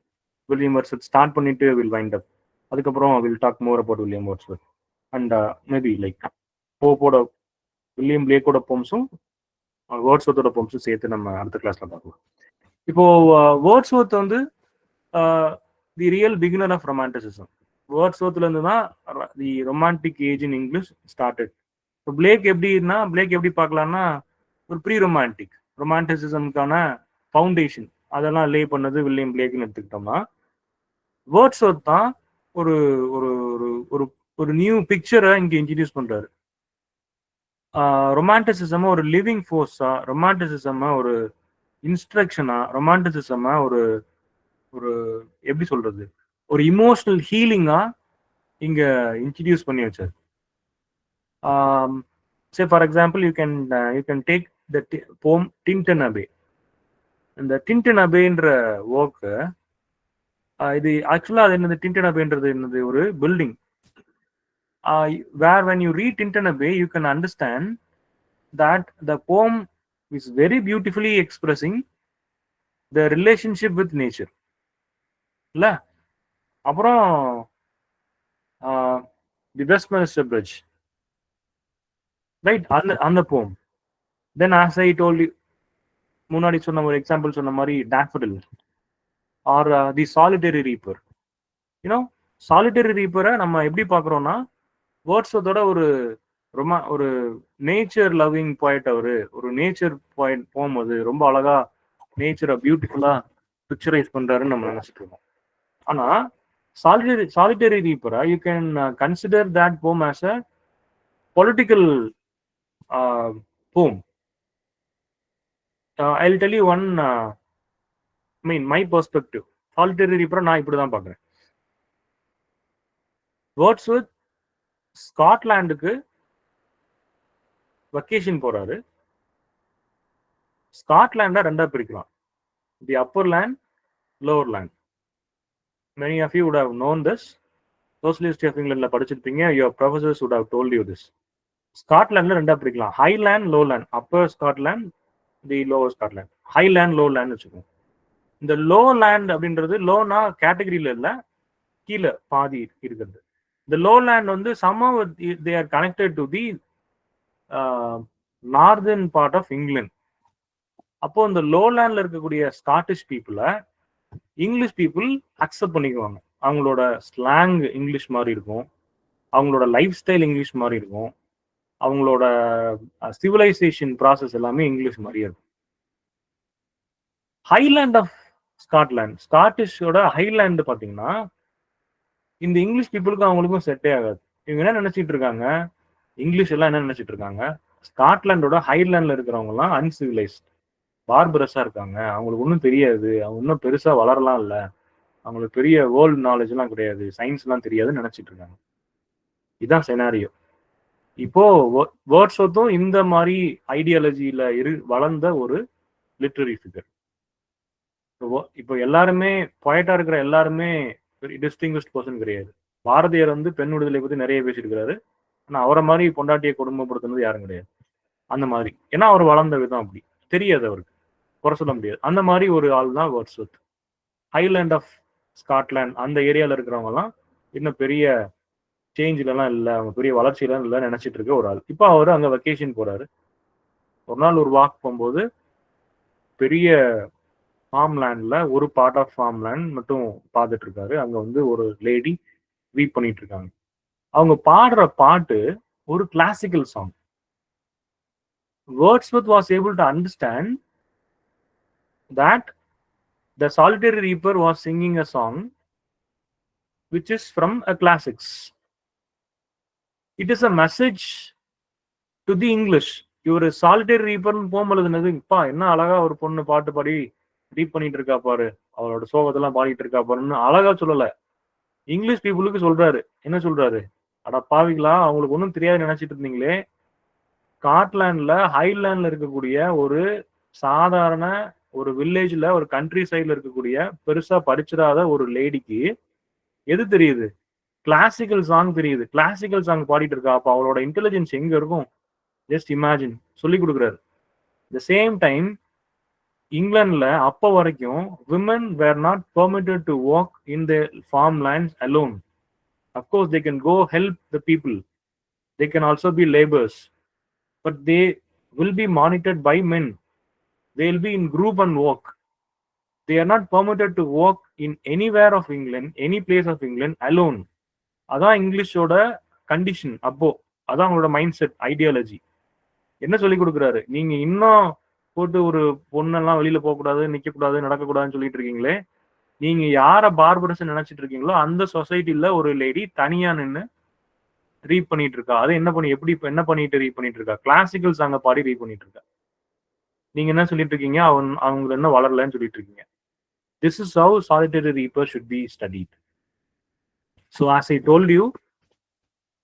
start பண்ணிட்டு வில் வைண்ட் அப். அதுக்கப்புறம் will talk more about William Wordsworth and maybe like போப்போட William பிளேக்கோட போம்ஸும் வேர்ட்ஸ்வொர்த்தோட போம்ஸும் சேர்த்து நம்ம அடுத்த கிளாஸ்ல பார்க்கலாம். இப்போ வேர்ட்ஸ்வொர்த் வந்து the real beginner of romanticism. வேர்ட்ஸ்வொர்த்ல இருந்து தான் the romantic age in English started. இப்போ பிளேக் எப்படி பார்க்கலாம்னா ஒரு ப்ரீ ரொமான்டிசிசம்கான ஃபவுண்டேஷன் அதெல்லாம் லே பண்ணது வில்லியம் பிளேக்னு எடுத்துக்கிட்டோம்னா, வேர்ட்ஸ்வொர்த் தான் ஒரு ஒரு ஒரு ஒரு நியூ பிக்சரை இங்க இன்ட்ரடியூஸ் பண்றாரு. ரொமான்டிசிசம் ஒரு லிவிங் ஃபோர்ஸா, ரொமான்டிசிசம் ஒரு இன்ஸ்ட்ரக்ஷனா, ரொமான்டிசிசம் ஒரு ஒரு எப்படி சொல்றது, ஒரு இமோஷனல் ஹீலிங்கா இங்க இன்ட்ரடியூஸ் பண்ணி வச்சார். Say for example you can take the போம் டின்டன் அபே. இந்த டின்டன் அபேன்ற ஒர்க்கு, இது ஆக்சுவலா அது என்னது, டின்டன் அபேன்றது என்னது, ஒரு building. Where when you read Tintin Abbey you can understand that the poem is very beautifully expressing the relationship with nature. இல்ல அப்புறம் தி வெஸ்ட்மினிஸ்டர் பிரிட்ஜ், ரைட், அந்த poem. Then as I told you முன்னாடி சொன்ன ஒரு எக்ஸாம்பிள் சொன்ன மாதிரி டேஃபடில் R தி solitary reaper. You know solitary ரீப்பரை நம்ம எப்படி பார்க்குறோம்னா வேர்ட்ஸ்வொர்த்தோட ஒரு நேச்சர் லவ்விங் பாயிண்ட், ஒரு நேச்சர் பாயிண்ட் போம். அது ரொம்ப அழகா நேச்சரை பியூட்டிஃபுல்லா பிக்சரைஸ் பண்றாருன்னு நம்ம நினைச்சிட்டு இருக்கோம். ஆனா சாலிட்டரி ரீப்பரை you can consider that poem as a political poem. I'll tell you one, my perspective. Solitary Reaper நான் இப்படிதான் பார்க்குறேன். வேர்ட்ஸ்வொர்த் ஸ்காட்லாண்டுக்கு வெக்கேஷன் போறாரு. ஸ்காட்லாண்டை ரெண்டா பிரிக்கலாம், the upper land, lower land. Many of you would have known this. Socialist of இங்கிலாந்துல படிச்சிருப்பீங்க. Your professors would have told you this. ஸ்காட்லாண்ட்ல ரெண்டா பிரிக்கலாம், high land, low land. Upper Scotland, the lower Scotland. High land, low land வச்சுக்கோங்க. இந்த low land அப்படின்றது லோனா கேட்டகரியில இல்ல, கீழே பாதி இருக்கிறது. இந்த லோ லேண்ட் வந்து somehow they are connected to the northern part of England. அப்போ இந்த லோ லேண்ட்ல இருக்கக்கூடிய ஸ்காட்டிஷ் பீப்புளை இங்கிலீஷ் பீப்புள் அக்செப்ட் பண்ணிக்குவாங்க. அவங்களோட ஸ்லாங் இங்கிலீஷ் மாதிரி இருக்கும், அவங்களோட லைஃப் ஸ்டைல் இங்கிலீஷ் மாதிரி இருக்கும், அவங்களோட சிவிலைசேஷன் ப்ராசஸ் எல்லாமே இங்கிலீஷ் மாதிரியே இருக்கும். ஹைலேண்ட் ஆஃப் ஸ்காட்லாந்து, ஸ்காட்டிஷோட ஹைலேண்டு பார்த்தீங்கன்னா இந்த இங்கிலீஷ் பீப்புளுக்கும் அவங்களுக்கும் செட்டே ஆகாது. இவங்க என்ன நினைச்சிட்டு இருக்காங்க, இங்கிலீஷ் எல்லாம் என்ன நினைச்சிட்டு இருக்காங்க, ஸ்காட்லாண்டோட ஹைலேண்ட்ல இருக்கிறவங்க எல்லாம் அன்சிவிலைஸ்ட், பார்பரஸா இருக்காங்க, அவங்களுக்கு ஒன்றும் தெரியாது, அவங்க இன்னும் பெருசா வளரலாம் இல்லை, அவங்களுக்கு பெரிய வேர்ல்டு நாலேஜ் எல்லாம் கிடையாது, சயின்ஸ் எல்லாம் தெரியாதுன்னு நினைச்சிட்டு இருக்காங்க. இதுதான் செனாரியோ. இப்போ வேர்ட்ஸ்வர்த்தும் இந்த மாதிரி ஐடியாலஜியில வளர்ந்த ஒரு லிட்ரரி ஃபிகர். இப்போ எல்லாருமே பொயட்டா இருக்கிற எல்லாருமே டிஸ்டிங்விஷ்ட் பர்சன் கிடையாது. பாரதியார் வந்து பெண் விடுதலை பத்தி நிறைய பேசியிருக்கிறாரு. ஆனா அவரை மாதிரி பொண்டாட்டியை கொடுமைப்படுத்துனது யாரும் கிடையாது. அந்த மாதிரி, ஏன்னா அவர் வளர்ந்த விதம் அப்படி, தெரியாது அவருக்கு, குறை சொல்ல முடியாது. அந்த மாதிரி ஒரு ஆள் தான் வேர்ட்ஸ்வர்த். ஹைலேண்ட் ஆஃப் ஸ்காட்லாந்து அந்த ஏரியால இருக்கிறவங்க எல்லாம் இன்னும் பெரிய சேஞ்சிலலாம் இல்லை, அவங்க பெரிய வளர்ச்சியெல்லாம் இல்லை நினைச்சிட்டு இருக்க ஒரு ஆள். இப்போ அவர் அங்கே வெக்கேஷன் போறாரு. ஒரு நாள் ஒரு வாக் போகும்போது பெரிய ஃபார்ம்லேண்ட்ல ஒரு பார்ட் ஆஃப் ஃபார்ம்லேண்ட் மட்டும் பார்த்துட்டு இருக்காரு. அங்க வந்து ஒரு லேடி வீப் பண்ணிட்டு இருக்காங்க. அவங்க பாடுற பாட்டு ஒரு classical song. Wordsworth was able to understand that the solitary reaper was singing a song which is from a classics. It is a message to the English. இவர் சாலிட்டரி ரீப்பர்னு போகும்போது இப்பா என்ன அழகா ஒரு பொண்ணு பாட்டு பாடி ரீப் பண்ணிட்டு இருக்கா பாரு, அவளோட சோகத்தெல்லாம் பாடிட்டு இருக்கா பாருன்னு அழகா சொல்லல, இங்கிலீஷ் பீப்புளுக்கு சொல்றாரு. என்ன சொல்றாரு, அட பாவிங்களா, அவங்களுக்கு ஒன்றும் தெரியாது நினைச்சிட்டு இருந்தீங்களே, ஸ்காட்லாண்ட்ல ஹைலேண்ட்ல இருக்கக்கூடிய ஒரு சாதாரண ஒரு வில்லேஜ்ல ஒரு கண்ட்ரி சைட்ல இருக்கக்கூடிய பெருசா படிச்சிடாத ஒரு லேடிக்கு எது தெரியுது, கிளாசிக்கல் சாங் தெரியுது. கிளாசிக்கல் சாங் பாடிட்டு இருக்கா, அப்ப அவளோட இன்டெலிஜென்ஸ் எங்க இருக்கும், ஜஸ்ட் இமேஜின். சொல்லி கொடுக்குறாரு. த சேம் டைம் இங்கிலாந்துல அப்ப வரைக்கும் women were not permitted to walk in the farm lands alone. Of course they can go help the people, they can also be labours, but they will be monitored by men. They will be in group and walk. They are not permitted to walk in anywhere of England, any place of England alone. அதான் இங்கிலீஷோட condition. அப்போ அதான் அவங்களோட mind set, ideology. என்ன சொல்லி கொடுக்குறாரு, நீங்க இன்னும் போட்டு ஒரு பொண்ணெல்லாம் வெளியில போகக்கூடாது, நிக்கக்கூடாது, நடக்கக்கூடாதுன்னு சொல்லிட்டு இருக்கீங்களே, நீங்க யார பார்பரஸ் நினைச்சிட்டு இருக்கீங்களோ அந்த சொசைட்டில ஒரு லேடி தனியா நின்று ரீட் பண்ணிட்டு இருக்கா. அது என்ன பண்ணிட்டு ரீட் பண்ணிட்டு இருக்கா, கிளாசிக்கல் சாங்க பாடி ரீட் பண்ணிட்டு இருக்கா. நீங்க என்ன சொல்லிட்டு இருக்கீங்க, அவங்க என்ன வளரலன்னு சொல்லிட்டு இருக்கீங்க. This is how solitary reaper should be studied. So as I told you,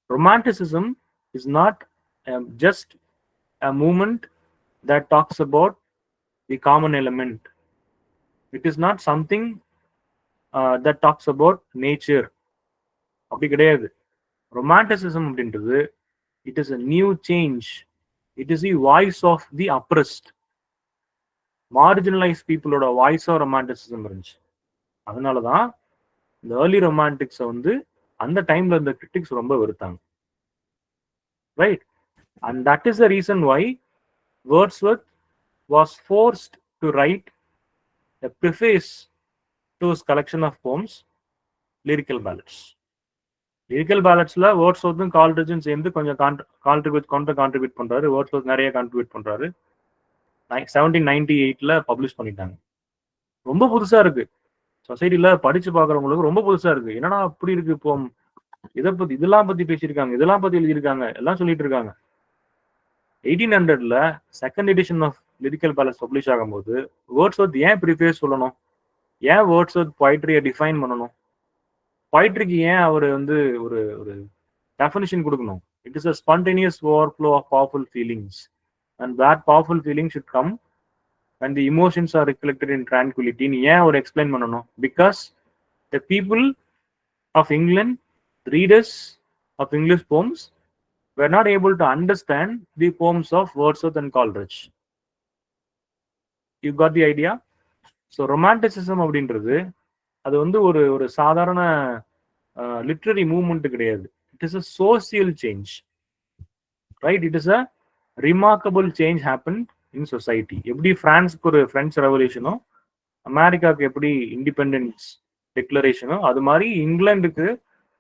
romanticism is not just a movement that talks about the common element. It is not something that talks about nature. அப்படி கிடையாது. Romanticism அப்படின்றது it is a new change. It is the voice of the oppressed. Marginalise பீப்புளோட வாய்ஸா romanticism இருந்துச்சு. அதனாலதான் இந்த early ரொமான்டிக்ஸை வந்து அந்த டைம்ல இருந்த கிரிட்டிக்ஸ் ரொம்ப வெறுத்தாங்க. Right? And that is the reason why Wordsworth was forced to write a preface to his collection of poems, lyrical ballads. Lyrical பேலட்ஸ்ல வேர்ட்ஸ்வர்த்தும் கால்ட்ரிட்ஜும் சேர்ந்து கொஞ்சம் கான்ட்ரிபியூட் பண்றாரு. வேர்ட்ஸ்வர்த் நிறைய கான்ட்ரிபியூட் பண்றாரு. 1798 பப்ளிஷ் பண்ணிட்டாங்க. ரொம்ப புதுசா இருக்கு, சொசைட்டில படிச்சு பாக்குறவங்களுக்கு ரொம்ப புதுசா இருக்கு. என்னன்னா அப்படி இருக்கு, இப்போ இதெல்லாம் பத்தி பேசியிருக்காங்க, இதெல்லாம் பத்தி எழுதியிருக்காங்க, எல்லாம் சொல்லிட்டு இருக்காங்க. 1800 second edition of lyrical Ballads publish ஆகும்போது வேர்ட்ஸ்வர்த் ஏன் ப்ரிஃபேஸ் சொல்லணும், ஏன் வேர்ட்ஸ்வர்த் பொயட்ரியை டிஃபைன் பண்ணணும், பொயட்ரிக்கு ஏன் அவர் வந்து ஒரு ஒரு டெஃபினிஷன் கொடுக்கணும். It is a spontaneous overflow of powerful feelings and that powerful feelings should come when the emotions are reflected in tranquility. நீ ஏன் அவர் எக்ஸ்பிளைன் பண்ணணும், because the people of England, readers of English poems were not able to understand the poems of Wordsworth and Coleridge. You got the idea? So romanticism அப்படின்றது அது வந்து ஒரு ஒரு சாதாரண literary movement கிடையாது. It is a social change, right? It is a remarkable change happened in society. எப்படி பிரான்ஸ்க்கு ஒரு French ரெவல்யூஷனோ, அமெரிக்காவுக்கு எப்படி இண்டிபெண்டன்ஸ் டிக்ளரேஷனோ, அது மாதிரி இங்கிலாந்துக்கு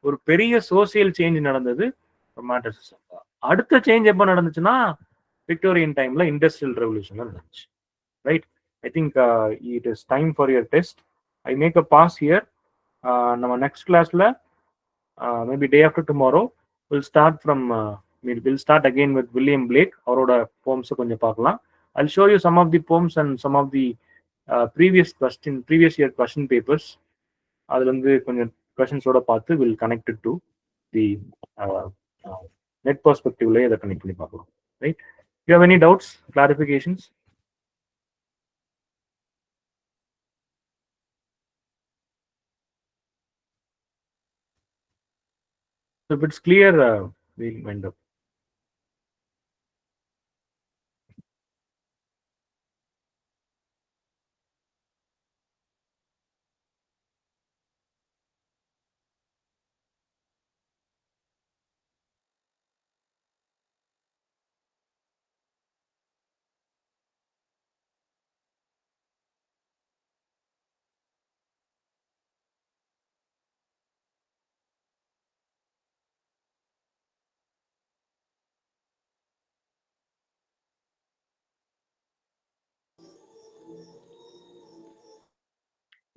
ஒரு பெரிய சோசியல் சேஞ்ச் நடந்தது ரொமான்டிசிசம் தான். அடுத்த சேஞ்ச் எப்போ நடந்துச்சுன்னா விக்டோரியன் டைம்ல இண்டஸ்ட்ரியல் ரெவல்யூஷன்ல நடந்துச்சு. Right. I think it is time for your test. I make a pause here. நம்ம நெக்ஸ்ட் கிளாஸ்ல maybe day after tomorrow will start again with William Blake. அவரோட போம்ஸை கொஞ்சம் பார்க்கலாம். I'll show you some of the poems and some of the previous year question papers. அதுல இருந்து கொஞ்சம் கொஷின்ஸோட பார்த்து will connected to the net பெர்ஸ்பெக்டிவ்ல இதை கனெக்ட் பண்ணி பார்க்கலாம். Right. You have any doubts, clarifications? If it's clear, we'll wind up.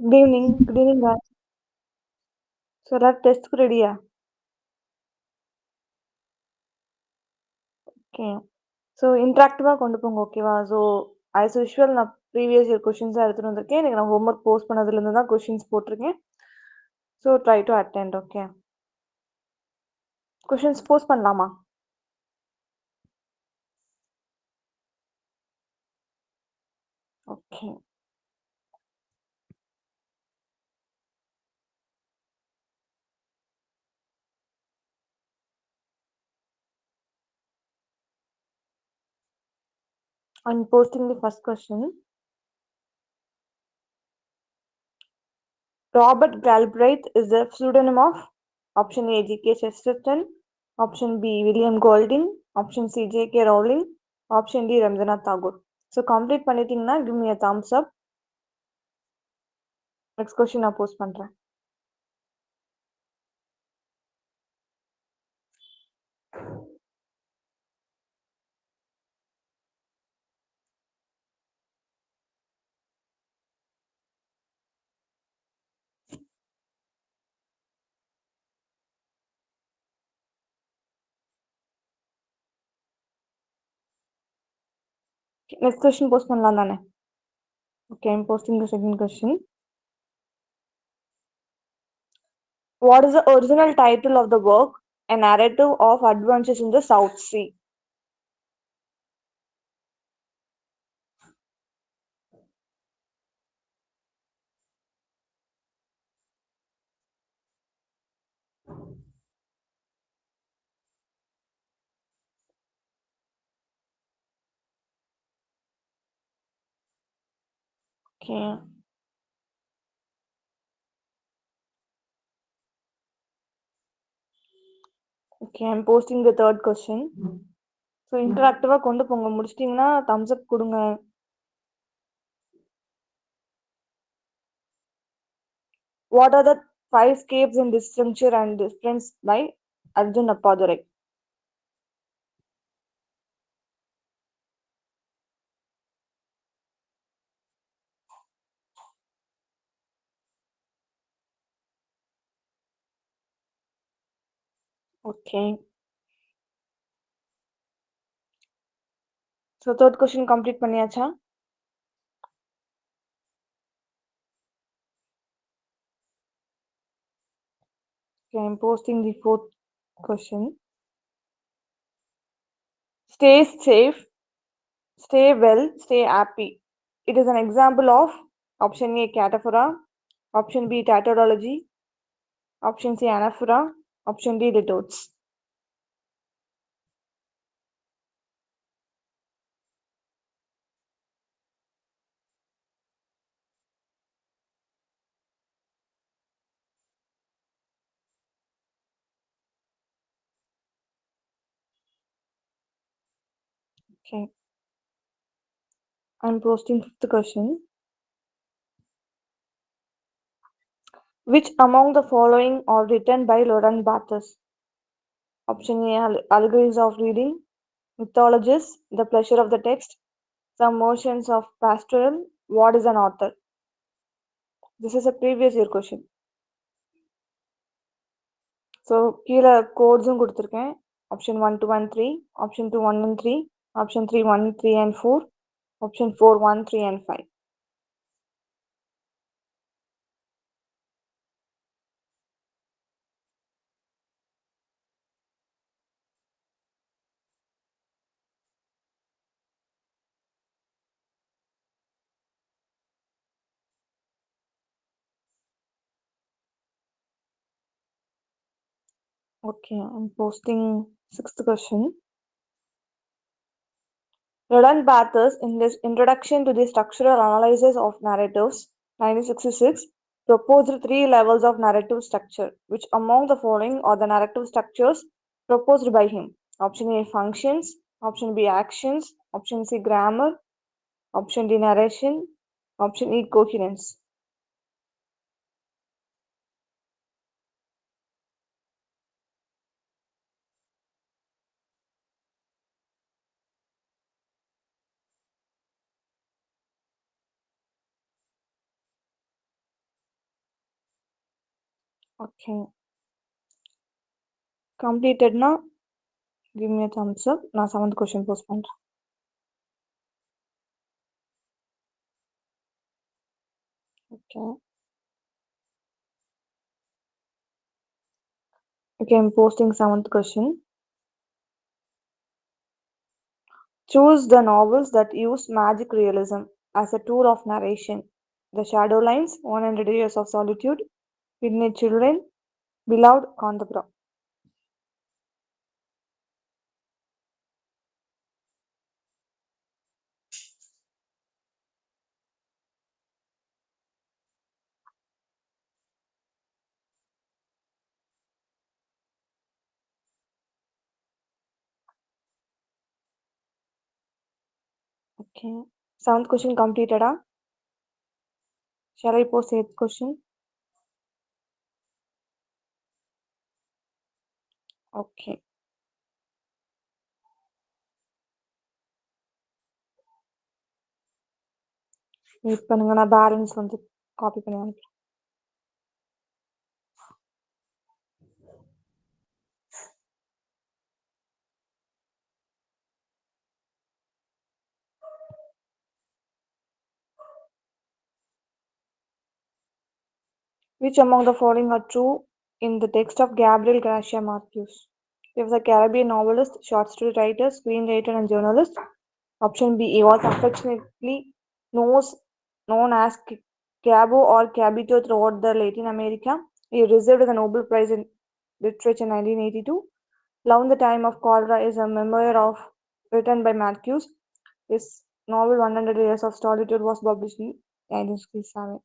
Good evening guys. So lab test ready? Okay. So interactive கொண்டு போங்க ஓகேவா? So as usual நான் previous year questions எடுத்துட்டு வந்திருக்கேன். எனக்கு நான் homework post பண்ணதுல இருந்து தான் questions போட்டிருக்கேன். So try to attend, okay? Questions post பண்ணலாமா? Okay. I'm posting the first question. Robert Galbraith is the pseudonym of option A G.K. Chesterton, option B William Golding, option C J.K. Rowling, option D Rabindranath Tagore. So complete பண்ணிட்டீங்கன்னா give me a thumbs up. Next question நான் post பண்றேன். Next question post பண்ணலாம் தானே? Okay, I'm posting the second question. What is the original title of the work, A Narrative of Adventures in the South Sea? Okay. Okay, I'm posting the third question. So interactive கொண்டு போங்க. முடிச்சிட்டீங்கன்னா thumbs up கொடுங்க. What are the 5 scapes in disjuncture and difference by Arjun Appadurai? Okay. So third question complete பண்ணியாச்சா? Okay, I'm posting the fourth question. Stay safe, stay well, stay happy. It is an example of option A cataphora, option B tautology, option C anaphora, option D litotes. Okay. I'm posting fifth question. Which among the following are written by Laurent Barthes? Option A, allegories of reading, mythologies, the pleasure of the text, some motions of pastoral, what is an author? This is a previous year question. So கீழே கோட்ஸும் கொடுத்துருக்கேன். Option 1, 2 and 3, option 2, 1 and 3, option 3, 1, 3 and 4, option 4, 1, 3 and 5. Okay, I'm posting 6th question. Roland Barthes, in his Introduction to the Structural Analysis of Narratives, 1966, proposed 3 levels of narrative structure. Which among the following are the narrative structures proposed by him? Option A, functions. Option B, actions. Option C, grammar. Option D, narration. Option E, coherence. Okay. Completed now. Give me a thumbs up. Now 7th question post பண்றேன். Okay. Okay, I'm posting 7th question. Choose the novels that use magic realism as a tool of narration. The Shadowlines, 100 Years of Solitude, Midnight Children, Beloved, Kandapura. Okay. 7th question completed. Shall I post 8th question? Okay. Wait பண்ணுங்க, நான் balance வந்து copy பண்ணி அனுப்புறேன். Which among the following are true in the text of Gabriel Garcia Marquez? He was a Caribbean novelist, short story writer, screenwriter, and journalist. Option B, he was affectionately known as Cabo or Cabito throughout the Latin America. He received the Nobel Prize in Literature in 1982. Love in the Time of Cholera is a memoir written by Marquez. His novel 100 Years of Solitude was published in 1967.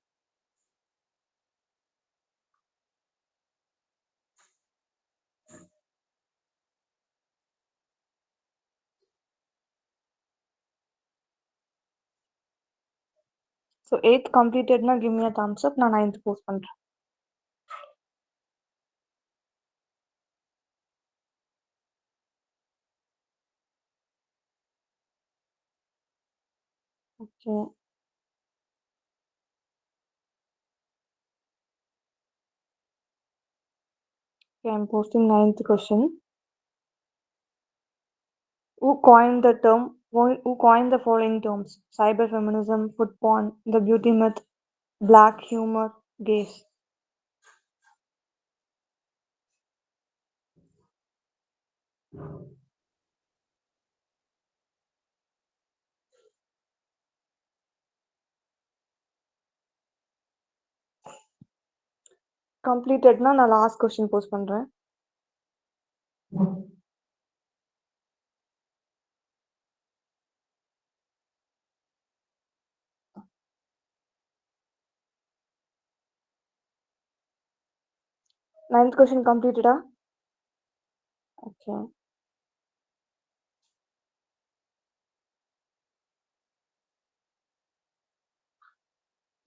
So 8th completed na, give me a thumbs up. நான் 9th post பண்றேன். Okay. Okay, I'm posting 9th question. Who coined the following terms? Cyberfeminism, food porn, the beauty myth, black humor, gays. Completed na, நான் last question post பண்றேன். Ninth question completed. Okay.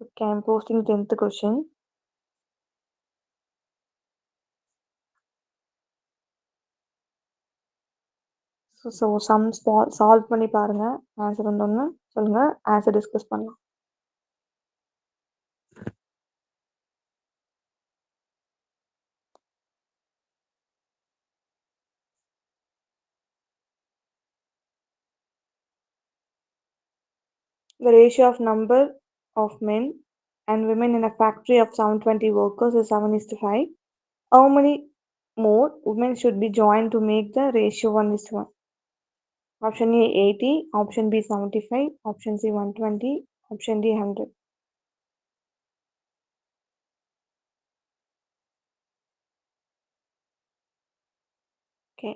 Okay, I'm posting 10th question. So some solve பண்ணி பாருங்க. Answer வந்தோன்னு சொல்லுங்க. Answer discuss பண்ணலாம். The ratio of number of men and women in a factory of 720 workers is 7:5. How many more women should be joined to make the ratio 1:1? Option A 80, option B 75, option C 120, option D 100. Okay.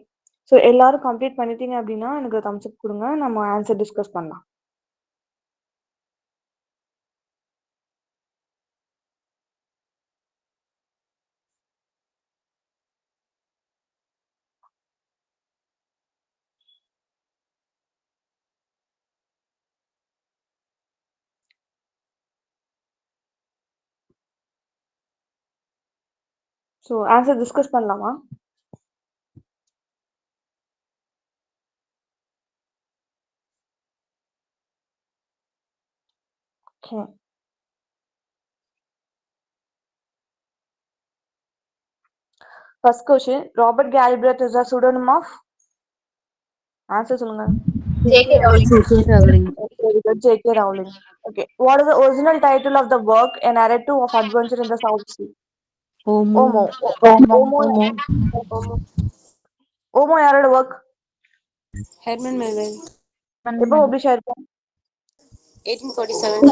So எல்லாரும் complete பண்ணிட்டீங்க அப்படின்னா எனக்கு thumbs up கொடுங்க. நம்ம answer discuss பண்ணலாம். So answer discuss பண்ணலாமா? Okay. First question, Robert Galbraith is a pseudonym of? Answer சொல்லுங்க. J.K. Rowling. J.K. Rowling. Okay. What is the original title of the work, A Narrative of Adventure in the South Sea? Omo. Omo யாரோட work? Herman Melville. எப்போ publish ஆயிருக்கும்? 1847.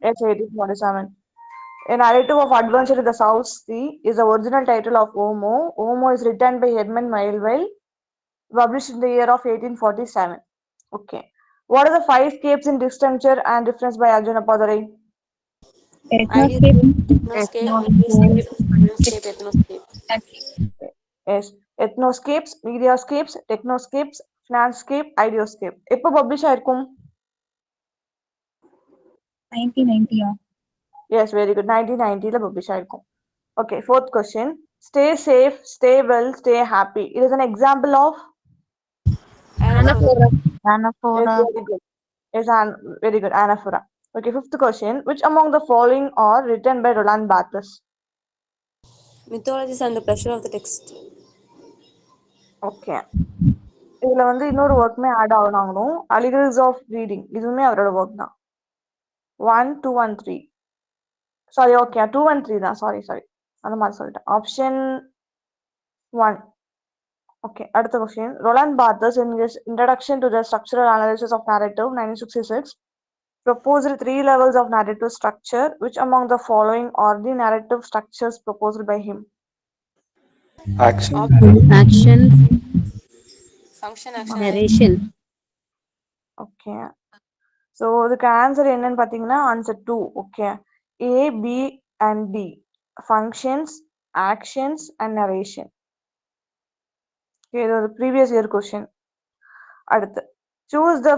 Yes, 1847. A Narrative of Adventure in the South Sea is the original title of Omo. Omo is written by Herman Melville, published in the year of 1847. Okay. What are the 5 scapes in disjuncture and difference by Arjuna Padarai? Technoscape, ethnoscape. Yes. Ethnoscapes, mediascapes, technoscapes, financecape, ideoscape. எப்போ publish ஆயிருக்கும்? 1990. Yes, very good. 1990 publish ஆயிருக்கும். Okay, fourth question. Stay safe, stay well, stay happy. It is an example of? Anaphora. Yes, very good. Yes, very good. Anaphora. Okay, fifth question. Which among the following are written by Roland Barthes? Mythologies and the pressure of the text. Okay. இதுல வந்து இன்னொரு ஒர்க்குமே add ஆகணும். அலிகல்ஸ் of reading, இதுவுமே அவரோட work தான். 1, 2 and 3. Sorry, okay, 2 and 3 தான். Sorry அந்த மாதிரி சொல்லிட்டேன். ஆப்ஷன் 1. ஓகே, அடுத்த question. Roland Barthes in his Introduction to the Structural Analysis of Narrative 1966 proposed 3 levels of narrative structure. Which among the following are the narrative structures proposed by him? Action, Function, narration. Okay. So இதுக்கு answer என்னன்னு பார்த்தீங்கன்னா answer 2. Okay. A, B and D. Functions, actions and narration. இது ஒரு previous year question. அடுத்து, choose the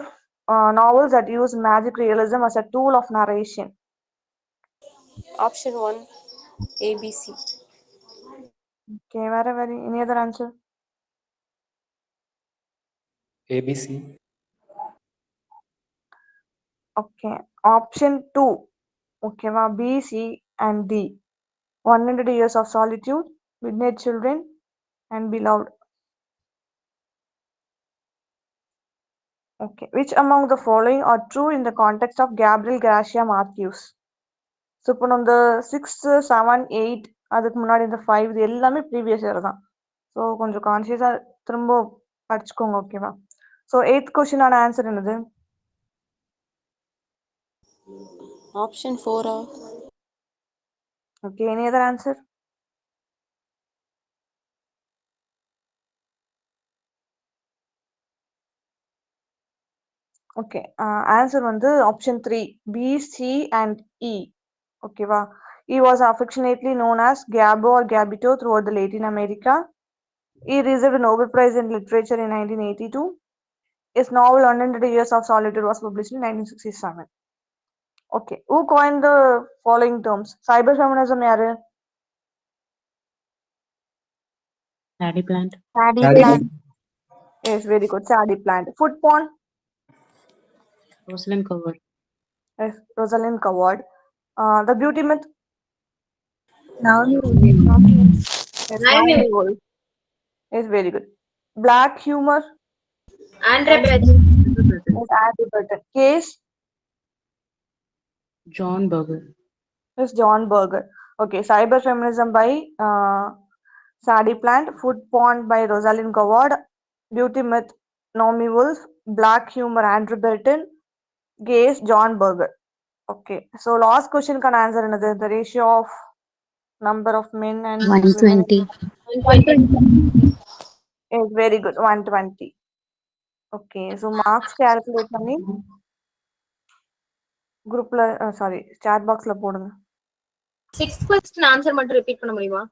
novels that use magic realism as a tool of narration. Option 1, ABC. Okay, very any other answer? ABC, Okay, option 2. Okay, B, C and D. 100 Years of Solitude, Midnight Children and Beloved. Okay, which among the following are true in the context of Gabriel Garcia Marquez? So இப்போ இந்த 6, 7, 8, அதுக்கு முன்னாடி இந்த 5, இது எல்லாமே previous year தான். So கொஞ்சம் கான்சியஸாக திரும்ப படிச்சுக்கோங்க. ஓகேவா? ஸோ 8th கொஸ்டினான ஆன்சர் என்னது? Option 4. Okay, any other answer? Okay, answer வந்து option 3, B, C and E. ஓகேவா? He was affectionately known as Gabo or Gabito throughout the Latin America. He received a Nobel Prize in Literature in 1982. His novel 100 Years of Solitude was published in 1967. Okay, who coined the following terms? Cyber feminism யாரு? Paddy plant. Paddy plant. Yes, very good. Sadi plant. Food pond. Rosalind Coward. Yes, Rosalind Coward. The beauty myth. Naomi Yes, Naomi Naomi Wolf. Yes, very good. Black humor. Andre Beth. Yes, Andy Burton. Case. John Berger. Yes, John Berger. Okay, cyber feminism by Sadie Plant. Food pond by Rosalind Coward. Beauty myth Naomi Wolf. Black humor Andrew Burton. Gaze John Berger. Okay, so last question can answer another. The ratio of number of men and women 120. 120. is very good. 120. Okay, so marks calculate பண்ணி குரூப்ல sorry chat பாக்ஸ்ல போடுங்க. 6th question answer மட்டும் repeat பண்ண முடியுமா?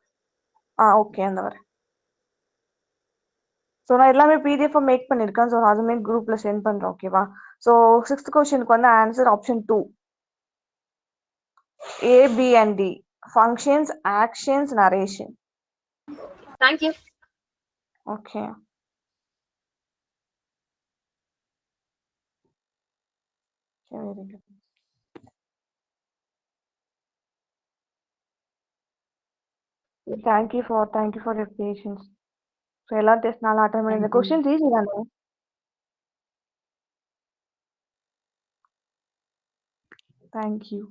Okay அந்த வரேன். So நான் எல்லாமே பிடிஎஃப் மேக் பண்ணியிருக்கேன். ஸோ அதுமே குரூப்ல சென்ட் பண்றேன். ஓகேவா? ஸோ 6th கொஸ்டினுக்கு வந்து answer option 2. A, B and D. Functions, actions, narration. Thank you. Okay. Okay, very good. Thank you for your patience. So எல்லா டெஸ்ட் நாளா அட்டெண்ட் பண்ணி இந்த क्वेश्चंस ஈஸி தானே? Thank you.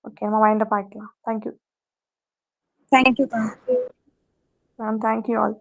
Okay, நம்ம மைண்ட் அப் ஆக்கலாம். Thank you. Thank you. Ma'am, thank you all.